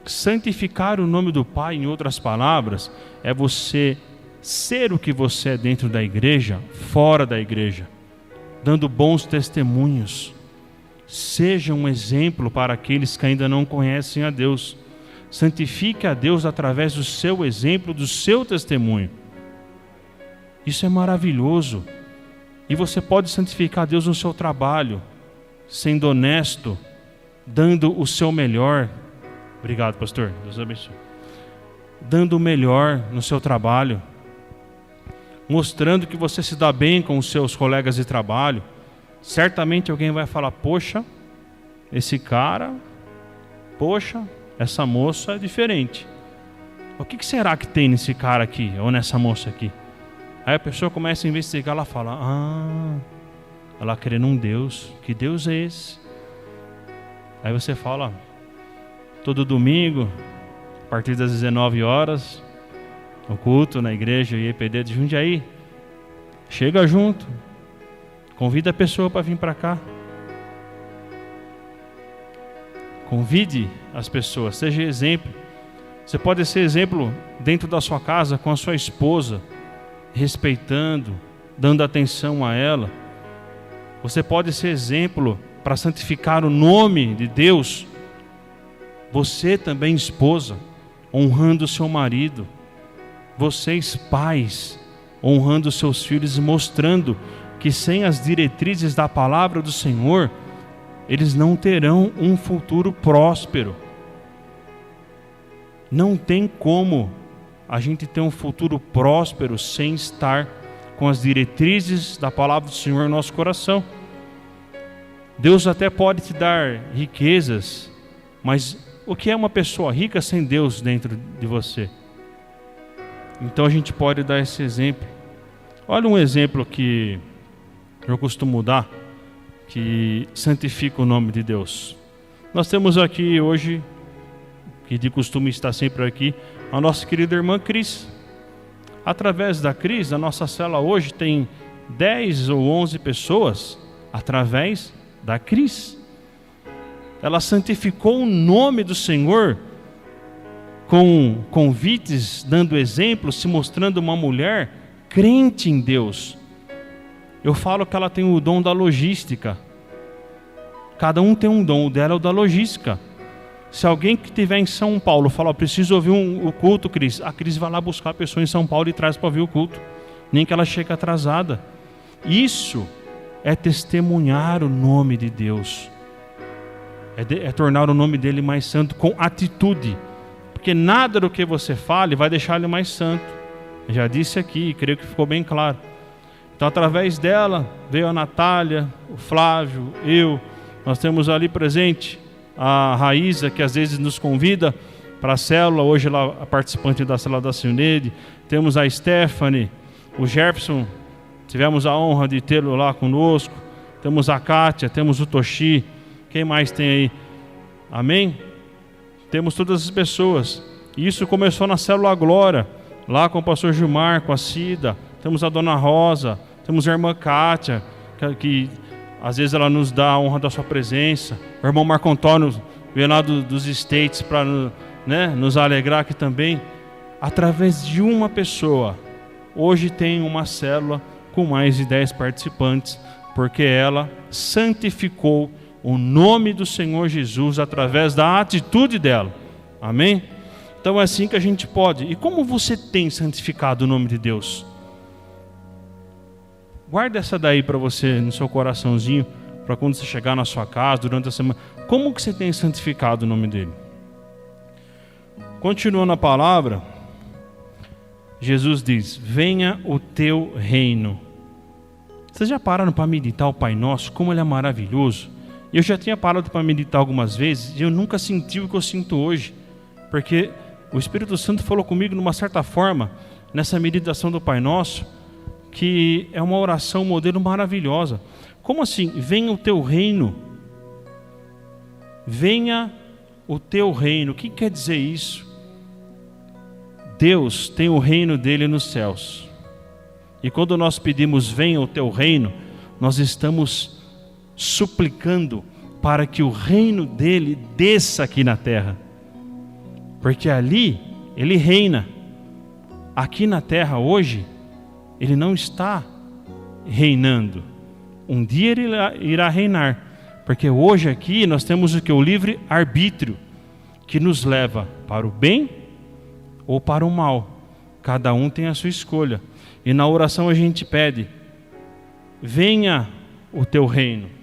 santificar o nome do Pai, em outras palavras, é você ser o que você é dentro da igreja, fora da igreja, dando bons testemunhos. Seja um exemplo para aqueles que ainda não conhecem a Deus. Santifique a Deus através do seu exemplo, do seu testemunho. Isso é maravilhoso. E você pode santificar a Deus no seu trabalho, sendo honesto, dando o seu melhor. Obrigado, pastor. Deus abençoe. Dando o melhor no seu trabalho, mostrando que você se dá bem com os seus colegas de trabalho. Certamente alguém vai falar: poxa, esse cara, poxa, essa moça é diferente. O que será que tem nesse cara aqui, ou nessa moça aqui? Aí a pessoa começa a investigar, ela fala: ela crê num Deus. Que Deus é esse? Aí você fala: todo domingo, a partir das 19 horas, o culto na igreja IEPD de Jundiaí. Chega junto, convida a pessoa para vir para cá. Convide as pessoas, seja exemplo. Você pode ser exemplo dentro da sua casa com a sua esposa, respeitando, dando atenção a ela. Você pode ser exemplo para santificar o nome de Deus. Você também, esposa, honrando o seu marido. Vocês, pais, honrando os seus filhos e mostrando que sem as diretrizes da palavra do Senhor, eles não terão um futuro próspero. Não tem como a gente ter um futuro próspero sem estar com as diretrizes da palavra do Senhor no nosso coração. Deus até pode te dar riquezas, mas o que é uma pessoa rica sem Deus dentro de você? Então a gente pode dar esse exemplo. Olha um exemplo que eu costumo dar, que santifica o nome de Deus. Nós temos aqui hoje, que de costume está sempre aqui, a nossa querida irmã Cris. Através da Cris, a nossa célula hoje tem 10 ou 11 pessoas, através da Cris. Ela santificou o nome do Senhor com convites, dando exemplos, se mostrando uma mulher crente em Deus. Eu falo que ela tem o dom da logística. Cada um tem um dom, o dela é o da logística. Se alguém que estiver em São Paulo falar: preciso ouvir o culto, Cris, a Cris vai lá buscar a pessoa em São Paulo e traz para ouvir o culto, nem que ela chegue atrasada. Isso é testemunhar o nome de Deus, é tornar o nome dele mais santo com atitude, porque nada do que você fale vai deixar ele mais santo. Eu já disse aqui, creio que ficou bem claro. Então, através dela veio a Natália, o Flávio, eu. Nós temos ali presente a Raíza, que às vezes nos convida para a célula, hoje ela é participante da célula da Sionede. Temos a Stephanie, o Jefferson, tivemos a honra de tê-lo lá conosco. Temos a Kátia, temos o Toshi. Quem mais tem aí? Amém? Temos todas as pessoas. E isso começou na célula Glória, lá com o pastor Gilmar, com a Cida. Temos a dona Rosa, temos a irmã Kátia, que às vezes ela nos dá a honra da sua presença. O irmão Marco Antônio veio lá dos States para nos alegrar aqui também. Através de uma pessoa, hoje tem uma célula com mais de 10 participantes, porque ela santificou o nome do Senhor Jesus através da atitude dela. Amém? Então é assim que a gente pode. E como você tem santificado o nome de Deus? Guarda essa daí para você no seu coraçãozinho, para quando você chegar na sua casa, durante a semana. Como que você tem santificado o nome dele? Continuando a palavra, Jesus diz: venha o teu reino. Vocês já pararam para meditar o Pai Nosso? Como ele é maravilhoso. Eu já tinha parado para meditar algumas vezes e eu nunca senti o que eu sinto hoje, porque o Espírito Santo falou comigo de uma certa forma, nessa meditação do Pai Nosso, que é uma oração modelo maravilhosa. Como assim? Venha o teu reino. Venha o teu reino. O que quer dizer isso? Deus tem o reino dele nos céus. E quando nós pedimos venha o teu reino, nós estamos suplicando para que o reino dele desça aqui na terra. Porque ali ele reina. Aqui na terra hoje, ele não está reinando. Um dia ele irá reinar. Porque hoje aqui nós temos o que? O livre arbítrio, que nos leva para o bem ou para o mal. Cada um tem a sua escolha. E na oração a gente pede: venha o teu reino.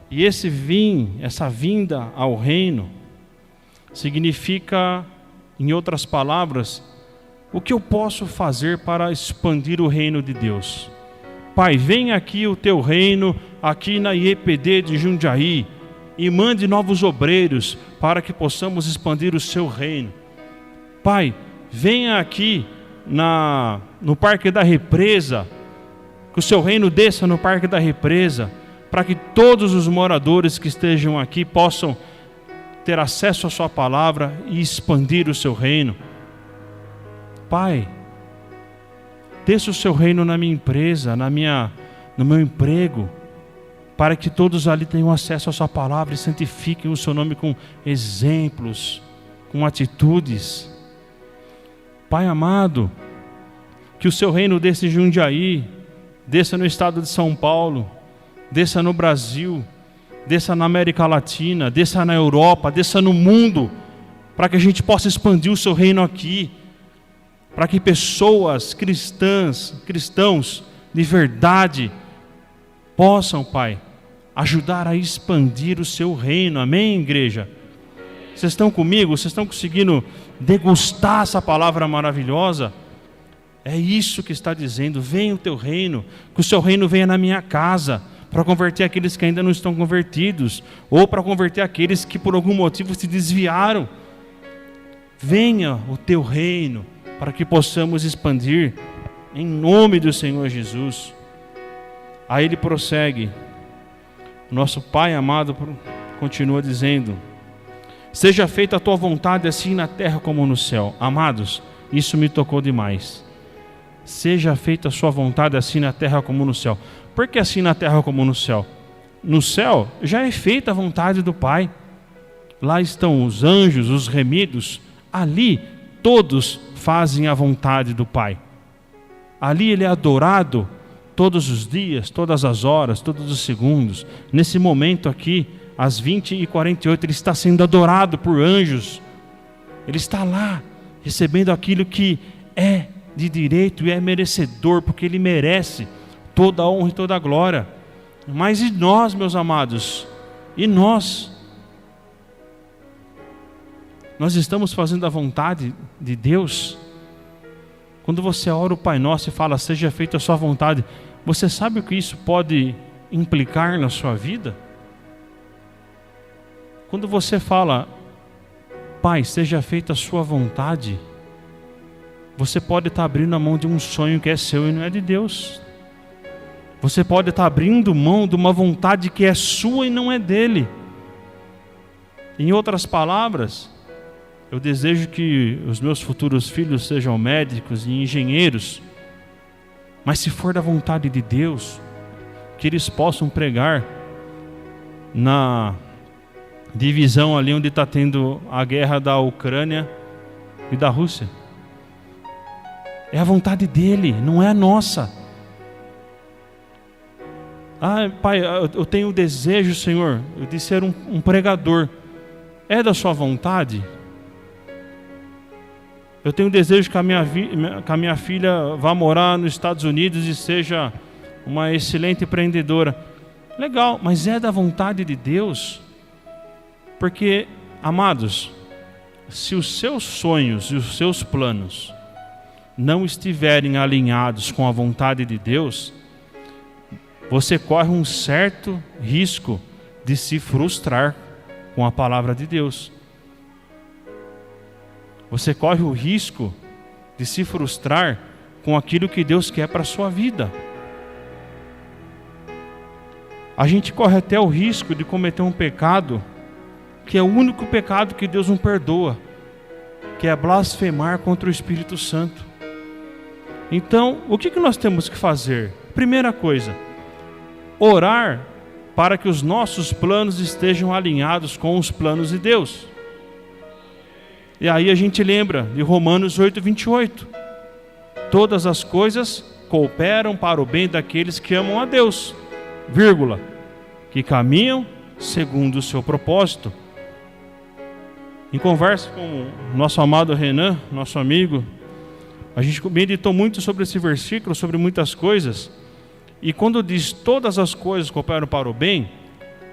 E essa vinda ao reino significa, em outras palavras, o que eu posso fazer para expandir o reino de Deus. Pai, vem aqui o teu reino, aqui na IEPD de Jundiaí, e mande novos obreiros para que possamos expandir o seu reino. Pai, venha aqui no Parque da Represa, que o seu reino desça no Parque da Represa, para que todos os moradores que estejam aqui possam ter acesso à sua palavra e expandir o seu reino. Pai, desça o seu reino na minha empresa, no meu emprego, para que todos ali tenham acesso à sua palavra e santifiquem o seu nome com exemplos, com atitudes. Pai amado, que o seu reino desça em Jundiaí, desça no estado de São Paulo, desça no Brasil, desça na América Latina, desça na Europa, desça no mundo, para que a gente possa expandir o seu reino aqui, para que pessoas cristãos de verdade possam, Pai, ajudar a expandir o seu reino. Amém, igreja? Vocês estão comigo? Vocês estão conseguindo degustar essa palavra maravilhosa? É isso que está dizendo: venha o teu reino, que o seu reino venha na minha casa, para converter aqueles que ainda não estão convertidos, ou para converter aqueles que por algum motivo se desviaram. Venha o teu reino, para que possamos expandir em nome do Senhor Jesus. Aí ele prossegue, nosso Pai amado continua dizendo: seja feita a tua vontade assim na terra como no céu. Amados, isso me tocou demais. Seja feita a sua vontade assim na terra como no céu. Por que assim na terra como no céu? No céu já é feita a vontade do Pai. Lá estão os anjos, os remidos. Ali todos fazem a vontade do Pai. Ali ele é adorado todos os dias, todas as horas, todos os segundos. Nesse momento aqui, às 20h48, ele está sendo adorado por anjos. Ele está lá, recebendo aquilo que é de direito e é merecedor, porque ele merece toda a honra e toda a glória. Mas e nós, meus amados? E nós? Nós estamos fazendo a vontade de Deus? Quando você ora o Pai Nosso e fala, seja feita a sua vontade, você sabe o que isso pode implicar na sua vida? Quando você fala, Pai, seja feita a sua vontade, você pode estar abrindo a mão de um sonho que é seu e não é de Deus. Você pode estar abrindo mão de uma vontade que é sua e não é dele. Em outras palavras, eu desejo que os meus futuros filhos sejam médicos e engenheiros, mas se for da vontade de Deus, que eles possam pregar divisão ali onde está tendo a guerra da Ucrânia e da Rússia. É a vontade dele, não é a nossa. Ah, Pai, eu tenho o desejo, Senhor, de ser um pregador. É da sua vontade? Eu tenho o desejo que a minha filha vá morar nos Estados Unidos e seja uma excelente empreendedora. Legal, mas é da vontade de Deus? Porque, amados, se os seus sonhos e os seus planos não estiverem alinhados com a vontade de Deus, você corre um certo risco de se frustrar com a palavra de Deus. Você corre o risco de se frustrar com aquilo que Deus quer para a sua vida. A gente corre até o risco de cometer um pecado que é o único pecado que Deus não perdoa, que é blasfemar contra o Espírito Santo. Então, o que nós temos que fazer? Primeira coisa, orar para que os nossos planos estejam alinhados com os planos de Deus. E aí a gente lembra de Romanos 8:28. Todas as coisas cooperam para o bem daqueles que amam a Deus, vírgula, que caminham segundo o seu propósito. Em conversa com o nosso amado Renan, nosso amigo, a gente meditou muito sobre esse versículo, sobre muitas coisas. E quando diz todas as coisas cooperam para o bem,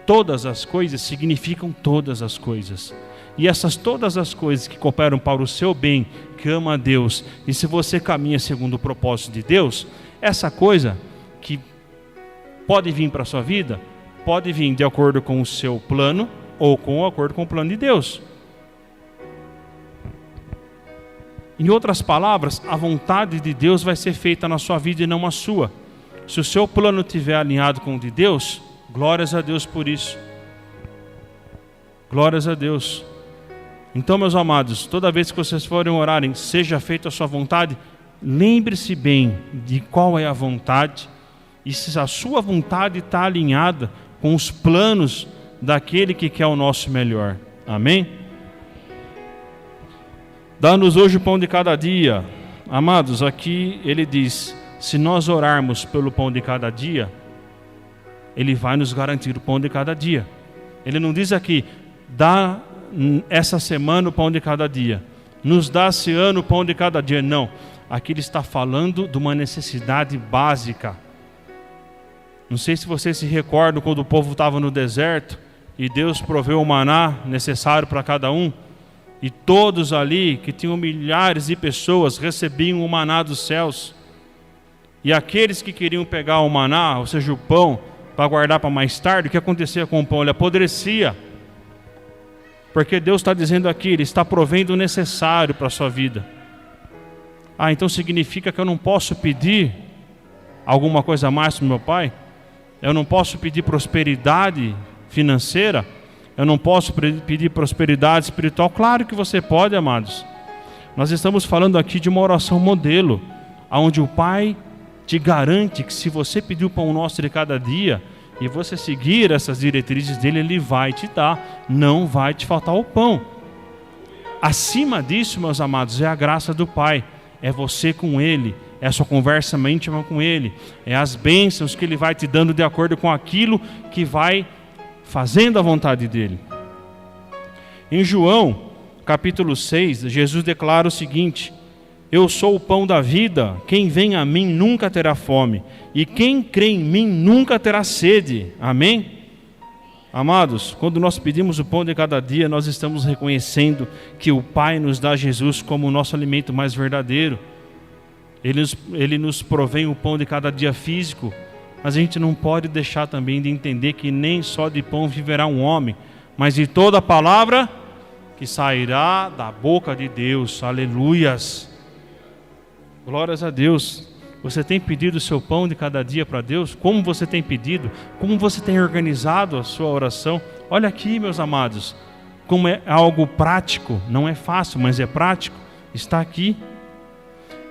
todas as coisas significam todas as coisas. E essas todas as coisas que cooperam para o seu bem, que ama a Deus, e se você caminha segundo o propósito de Deus, essa coisa que pode vir para a sua vida, pode vir de acordo com o seu plano ou de acordo com o plano de Deus. Em outras palavras, a vontade de Deus vai ser feita na sua vida e não a sua. Se o seu plano estiver alinhado com o de Deus, glórias a Deus por isso. Glórias a Deus. Então, meus amados, toda vez que vocês forem orarem, seja feita a sua vontade, lembre-se bem de qual é a vontade e se a sua vontade está alinhada com os planos daquele que quer o nosso melhor. Amém? Dá-nos hoje o pão de cada dia. Amados, aqui ele diz, se nós orarmos pelo pão de cada dia, ele vai nos garantir o pão de cada dia. Ele não diz aqui, dá essa semana o pão de cada dia, nos dá esse ano o pão de cada dia. Não, aqui ele está falando de uma necessidade básica. Não sei se vocês se recordam quando o povo estava no deserto e Deus proveu o maná necessário para cada um, e todos ali, que tinham milhares de pessoas, recebiam o maná dos céus. E aqueles que queriam pegar o maná, ou seja, o pão, para guardar para mais tarde, o que acontecia com o pão? Ele apodrecia. Porque Deus está dizendo aqui, Ele está provendo o necessário para a sua vida. Ah, então significa que eu não posso pedir alguma coisa a mais para o meu Pai? Eu não posso pedir prosperidade financeira? Eu não posso pedir prosperidade espiritual? Claro que você pode, amados. Nós estamos falando aqui de uma oração modelo, onde o Pai te garante que se você pedir o pão nosso de cada dia, e você seguir essas diretrizes dele, Ele vai te dar, não vai te faltar o pão. Acima disso, meus amados, é a graça do Pai, é você com Ele, é a sua conversa íntima com Ele, é as bênçãos que Ele vai te dando de acordo com aquilo que vai fazendo a vontade dEle. Em João, capítulo 6, Jesus declara o seguinte, eu sou o pão da vida, quem vem a mim nunca terá fome, e quem crê em mim nunca terá sede. Amém? Amados, quando nós pedimos o pão de cada dia, nós estamos reconhecendo que o Pai nos dá Jesus como o nosso alimento mais verdadeiro. Ele nos provém o pão de cada dia físico, mas a gente não pode deixar também de entender que nem só de pão viverá um homem, mas de toda a palavra que sairá da boca de Deus. Aleluias! Glórias a Deus. Você tem pedido o seu pão de cada dia para Deus? Como você tem pedido? Como você tem organizado a sua oração? Olha aqui, meus amados, como é algo prático. Não é fácil, mas é prático. Está aqui.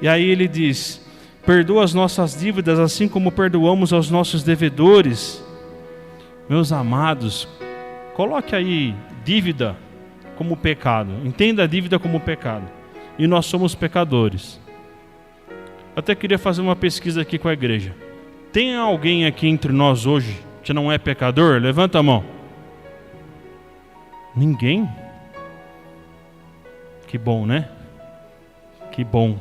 E aí ele diz, perdoa as nossas dívidas assim como perdoamos aos nossos devedores. Meus amados, Coloque aí dívida como pecado. Entenda a dívida como pecado. E nós somos pecadores. Eu até queria fazer uma pesquisa aqui com a igreja. Tem alguém aqui entre nós hoje que não é pecador? Levanta a mão. Ninguém? Que bom, né? Que bom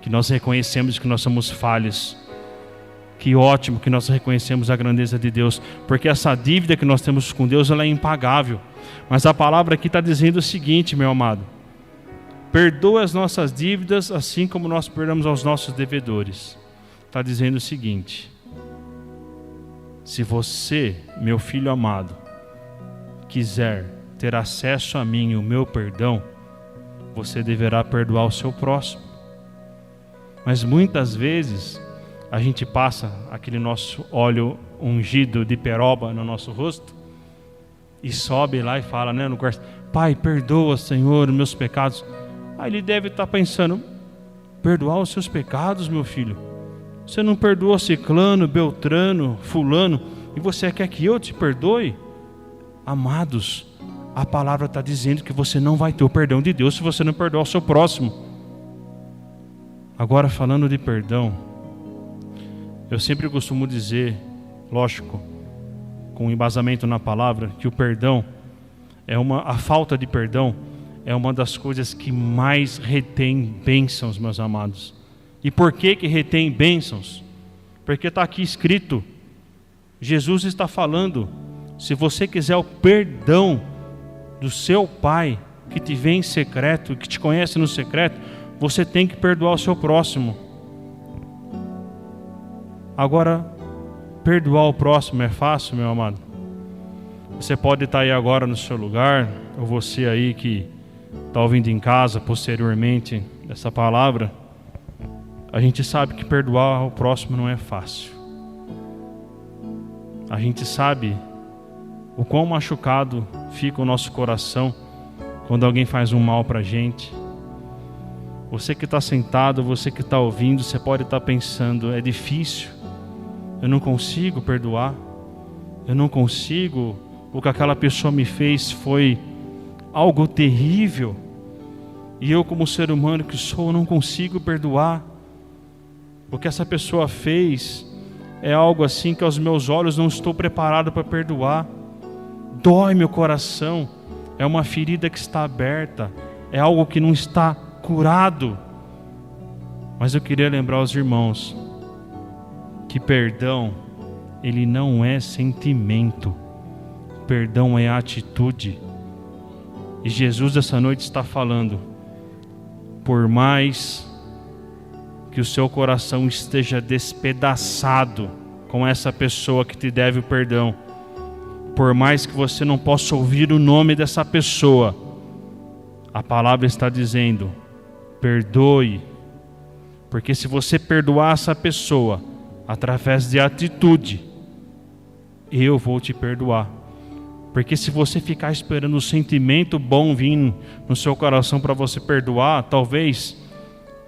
que nós reconhecemos que nós somos falhos. Que ótimo que nós reconhecemos a grandeza de Deus, porque essa dívida que nós temos com Deus, ela é impagável. Mas a palavra aqui está dizendo o seguinte, meu amado: perdoa as nossas dívidas assim como nós perdoamos aos nossos devedores. Está dizendo o seguinte: se você, meu filho amado, quiser ter acesso a mim e o meu perdão, você deverá perdoar o seu próximo. Mas muitas vezes a gente passa aquele nosso óleo ungido de peroba no nosso rosto e sobe lá e fala, né, no quarto: Pai, perdoa, Senhor, os meus pecados. Aí ele deve estar pensando: perdoar os seus pecados, meu filho? Você não perdoou ciclano, beltrano, fulano, e você quer que eu te perdoe? Amados, a palavra está dizendo que você não vai ter o perdão de Deus se você não perdoar o seu próximo. Agora, falando de perdão, eu sempre costumo dizer, lógico, com embasamento na palavra, que o perdão a falta de perdão é uma das coisas que mais retém bênçãos, meus amados. E por que retém bênçãos? Porque está aqui escrito, Jesus está falando: se você quiser o perdão do seu Pai, que te vê em secreto, que te conhece no secreto, você tem que perdoar o seu próximo. Agora, perdoar o próximo é fácil, meu amado? Você pode estar aí agora no seu lugar, ou você aí que está ouvindo em casa posteriormente essa palavra. A gente sabe que perdoar o próximo não é fácil. A gente sabe o quão machucado fica o nosso coração quando alguém faz um mal para a gente. Você que está sentado, você que está ouvindo, você pode estar pensando: é difícil, eu não consigo perdoar, eu não consigo, o que aquela pessoa me fez foi algo terrível, e eu, como ser humano que sou, não consigo perdoar. O que essa pessoa fez é algo assim que aos meus olhos não estou preparado para perdoar. Dói meu coração, é uma ferida que está aberta, é algo que não está curado. Mas eu queria lembrar aos irmãos que perdão, ele não é sentimento, perdão é atitude. E Jesus essa noite está falando: por mais que o seu coração esteja despedaçado com essa pessoa que te deve o perdão, por mais que você não possa ouvir o nome dessa pessoa, a palavra está dizendo: perdoe. Porque se você perdoar essa pessoa através de atitude, eu vou te perdoar. Porque se você ficar esperando o sentimento bom vir no seu coração para você perdoar, talvez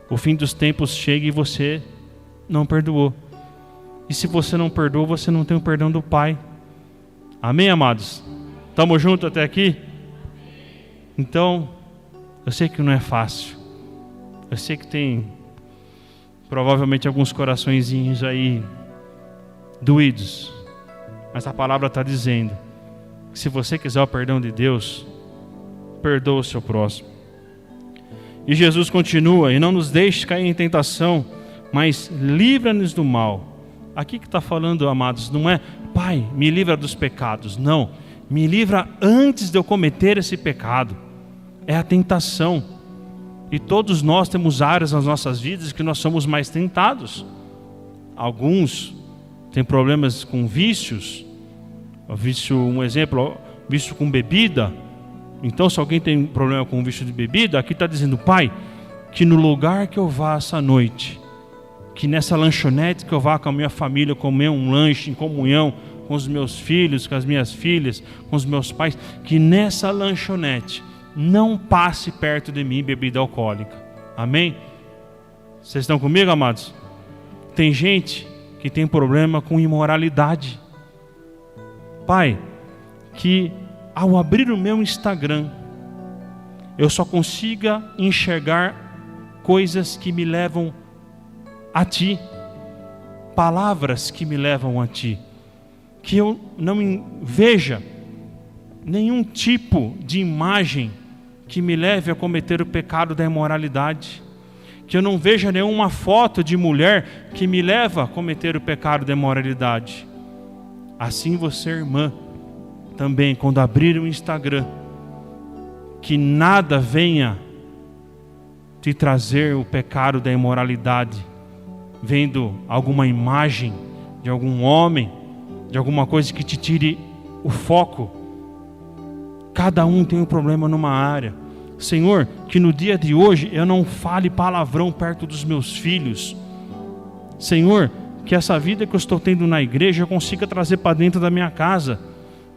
o fim dos tempos chegue e você não perdoou. E se você não perdoou, você não tem o perdão do Pai. Amém, amados? Estamos juntos até aqui? Então, eu sei que não é fácil. Eu sei que tem provavelmente alguns coraçõezinhos aí doídos. Mas a palavra está dizendo que se você quiser o perdão de Deus, perdoa o seu próximo. E Jesus continua: e não nos deixe cair em tentação, mas livra-nos do mal. Aqui que está falando, amados, não é: Pai, me livra dos pecados. Não, me livra antes de eu cometer esse pecado. É a tentação. E todos nós temos áreas nas nossas vidas que nós somos mais tentados. Alguns têm problemas com vícios. Um exemplo, vício com bebida. Então, se alguém tem problema com vício de bebida, aqui está dizendo: Pai, que no lugar que eu vá essa noite, que nessa lanchonete que eu vá com a minha família comer um lanche em comunhão com os meus filhos, com as minhas filhas, com os meus pais, que nessa lanchonete não passe perto de mim bebida alcoólica. Amém? Vocês estão comigo, amados? Tem gente que tem problema com imoralidade. Pai, que ao abrir o meu Instagram, eu só consiga enxergar coisas que me levam a Ti, palavras que me levam a Ti, que eu não veja nenhum tipo de imagem que me leve a cometer o pecado da imoralidade, que eu não veja nenhuma foto de mulher que me leva a cometer o pecado da imoralidade. Assim você, irmã, também, quando abrir o Instagram, que nada venha te trazer o pecado da imoralidade, vendo alguma imagem de algum homem, de alguma coisa que te tire o foco. Cada um tem um problema numa área. Senhor, que no dia de hoje eu não fale palavrão perto dos meus filhos. Senhor, que essa vida que eu estou tendo na igreja eu consiga trazer para dentro da minha casa.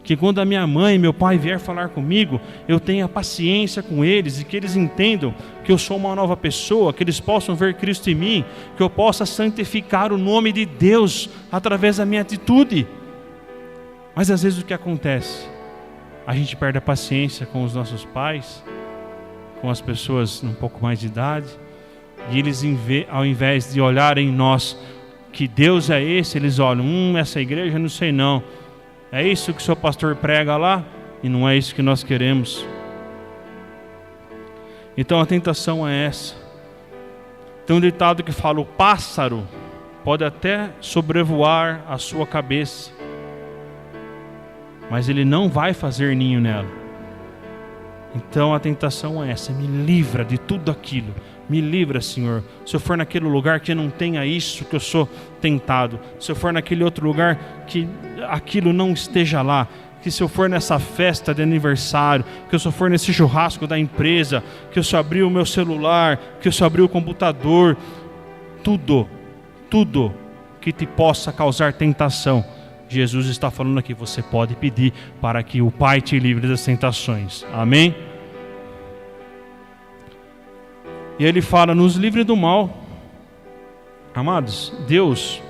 Que quando a minha mãe e meu pai vier falar comigo, eu tenha paciência com eles e que eles entendam que eu sou uma nova pessoa, que eles possam ver Cristo em mim, que eu possa santificar o nome de Deus através da minha atitude. Mas às vezes o que acontece? A gente perde a paciência com os nossos pais, com as pessoas um pouco mais de idade, e eles, ao invés de olharem em nós que Deus é esse, eles olham, essa igreja não sei não, é isso que o seu pastor prega lá, e não é isso que nós queremos. Então a tentação é essa. Tem um ditado que fala: o pássaro pode até sobrevoar a sua cabeça, mas ele não vai fazer ninho nela. Então a tentação é essa: me livra de tudo aquilo, me livra, Senhor. Se eu for naquele lugar que não tenha isso que eu sou tentado, se eu for naquele outro lugar que aquilo não esteja lá, que se eu for nessa festa de aniversário, que eu só for nesse churrasco da empresa, que eu só abrir o meu celular, que eu só abrir o computador, tudo que te possa causar tentação, Jesus está falando aqui, você pode pedir para que o Pai te livre das tentações. Amém? E ele fala, nos livre do mal. Amados, Deus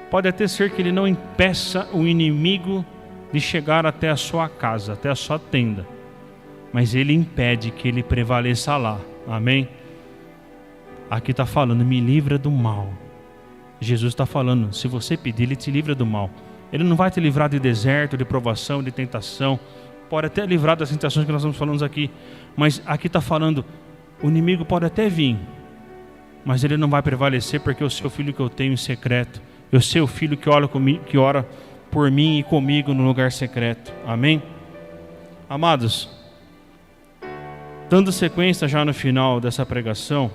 pode até ser que Ele não impeça o inimigo de chegar até a sua casa, até a sua tenda, mas Ele impede que ele prevaleça lá. Amém? Aqui está falando, me livra do mal. Jesus está falando, se você pedir, Ele te livra do mal. Ele não vai te livrar de deserto, de provação, de tentação. Pode até livrar das tentações que nós estamos falando aqui, mas aqui está falando, o inimigo pode até vir, mas ele não vai prevalecer, porque eu sei o filho que eu tenho em secreto. Eu sei o filho que ora por mim e comigo no lugar secreto. Amém? Amados, dando sequência já no final dessa pregação,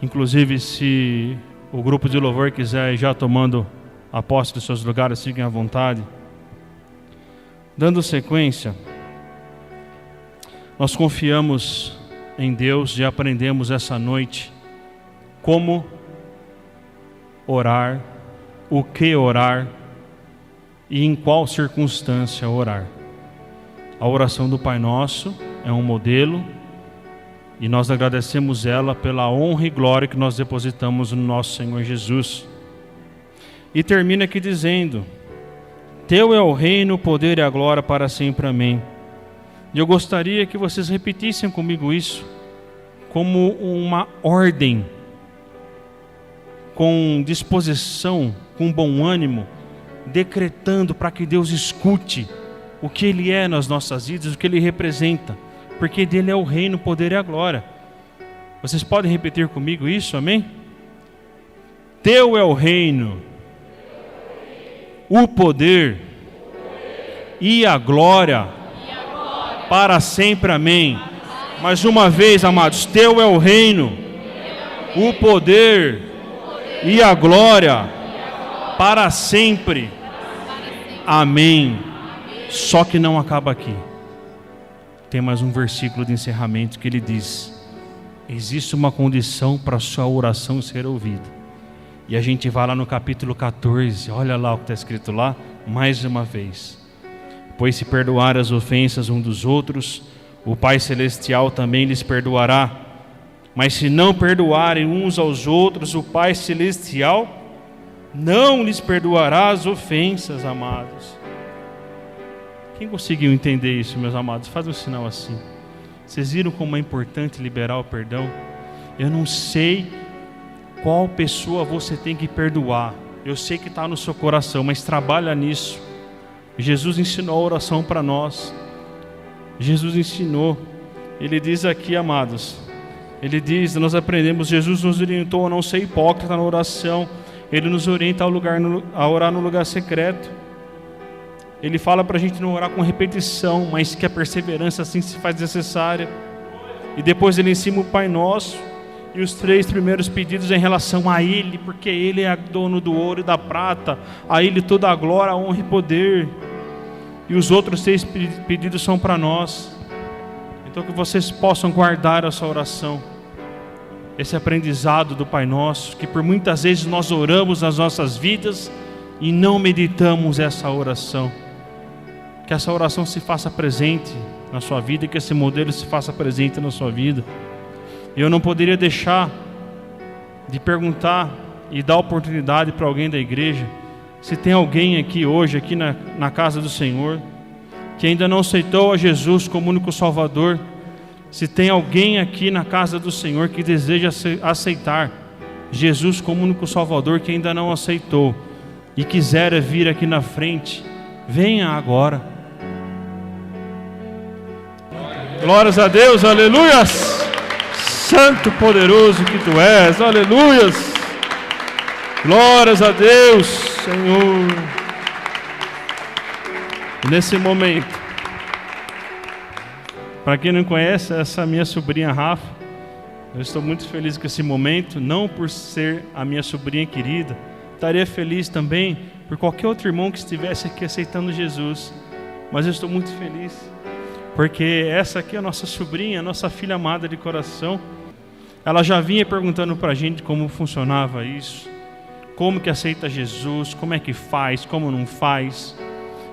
inclusive se o grupo de louvor quiser ir já tomando a posse dos seus lugares, fiquem à vontade. Dando sequência, nós confiamos em Deus e aprendemos essa noite como orar, o que orar e em qual circunstância orar. A oração do Pai Nosso é um modelo e nós agradecemos ela pela honra e glória que nós depositamos no nosso Senhor Jesus. E termina aqui dizendo, Teu é o reino, o poder e a glória para sempre. Amém. E eu gostaria que vocês repetissem comigo isso, como uma ordem, com disposição, com bom ânimo, decretando para que Deus escute o que Ele é nas nossas vidas, o que Ele representa, porque dele é o reino, o poder e a glória. Vocês podem repetir comigo isso, amém? Teu é o reino, o poder e a glória para sempre, amém. Mais uma vez, amados, Teu é o reino, o poder e a glória para sempre, amém. Só que não acaba aqui. Tem mais um versículo de encerramento que ele diz, existe uma condição para a sua oração ser ouvida. E a gente vai lá no capítulo 14, olha lá o que está escrito lá, mais uma vez. Pois se perdoar as ofensas uns dos outros, o Pai Celestial também lhes perdoará. Mas se não perdoarem uns aos outros, o Pai Celestial não lhes perdoará as ofensas, amados. Quem conseguiu entender isso, meus amados? Faz um sinal assim. Vocês viram como é importante liberar o perdão? Eu não sei qual pessoa você tem que perdoar. Eu sei que está no seu coração, mas trabalha nisso. Jesus ensinou a oração para nós. Jesus ensinou. Ele diz aqui, amados, ele diz, nós aprendemos, Jesus nos orientou a não ser hipócrita na oração. Ele nos orienta a orar no lugar secreto. Ele fala para a gente não orar com repetição, mas que a perseverança assim se faz necessária. E depois ele ensina o Pai Nosso e os 3 primeiros pedidos em relação a Ele, porque Ele é dono do ouro e da prata, a Ele toda a glória, a honra e poder. E os outros 6 pedidos são para nós. Então que vocês possam guardar essa oração, esse aprendizado do Pai Nosso, que por muitas vezes nós oramos nas nossas vidas e não meditamos essa oração. Que essa oração se faça presente na sua vida, que esse modelo se faça presente na sua vida. Eu não poderia deixar de perguntar e dar oportunidade para alguém da igreja, se tem alguém aqui hoje, aqui na casa do Senhor, que ainda não aceitou a Jesus como único Salvador. Se tem alguém aqui na casa do Senhor que deseja aceitar Jesus como único Salvador, que ainda não aceitou e quiser vir aqui na frente, venha agora. Glórias a Deus, aleluias. Santo, poderoso que Tu és, aleluias. Glórias a Deus, Senhor. Nesse momento, para quem não conhece, essa minha sobrinha Rafa, eu estou muito feliz com esse momento, não por ser a minha sobrinha querida, estaria feliz também por qualquer outro irmão que estivesse aqui aceitando Jesus, mas eu estou muito feliz, porque essa aqui é a nossa sobrinha, a nossa filha amada de coração. Ela já vinha perguntando para a gente como funcionava isso, como que aceita Jesus, como é que faz, como não faz.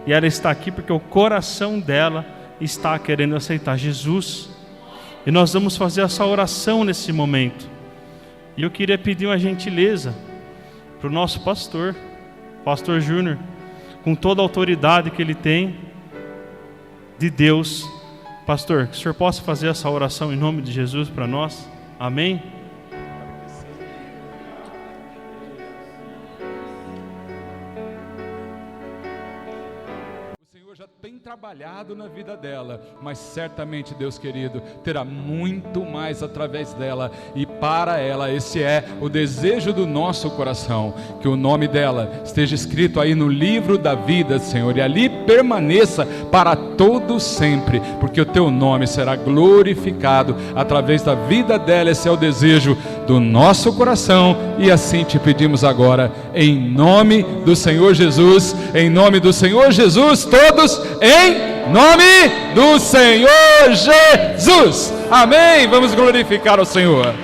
E ela está aqui porque o coração dela está querendo aceitar Jesus. E nós vamos fazer essa oração nesse momento. E eu queria pedir uma gentileza para o nosso pastor, Pastor Júnior, com toda a autoridade que ele tem de Deus. Pastor, que o senhor possa fazer essa oração em nome de Jesus para nós? Amém? Trabalhado na vida dela, mas certamente, Deus querido, terá muito mais através dela e para ela. Esse é o desejo do nosso coração, que o nome dela esteja escrito aí no livro da vida, Senhor, e ali permaneça para todo sempre, porque o teu nome será glorificado através da vida dela. Esse é o desejo do nosso coração, e assim te pedimos agora, em nome do Senhor Jesus, em nome do Senhor Jesus, todos em nome do Senhor Jesus, amém. Vamos glorificar o Senhor.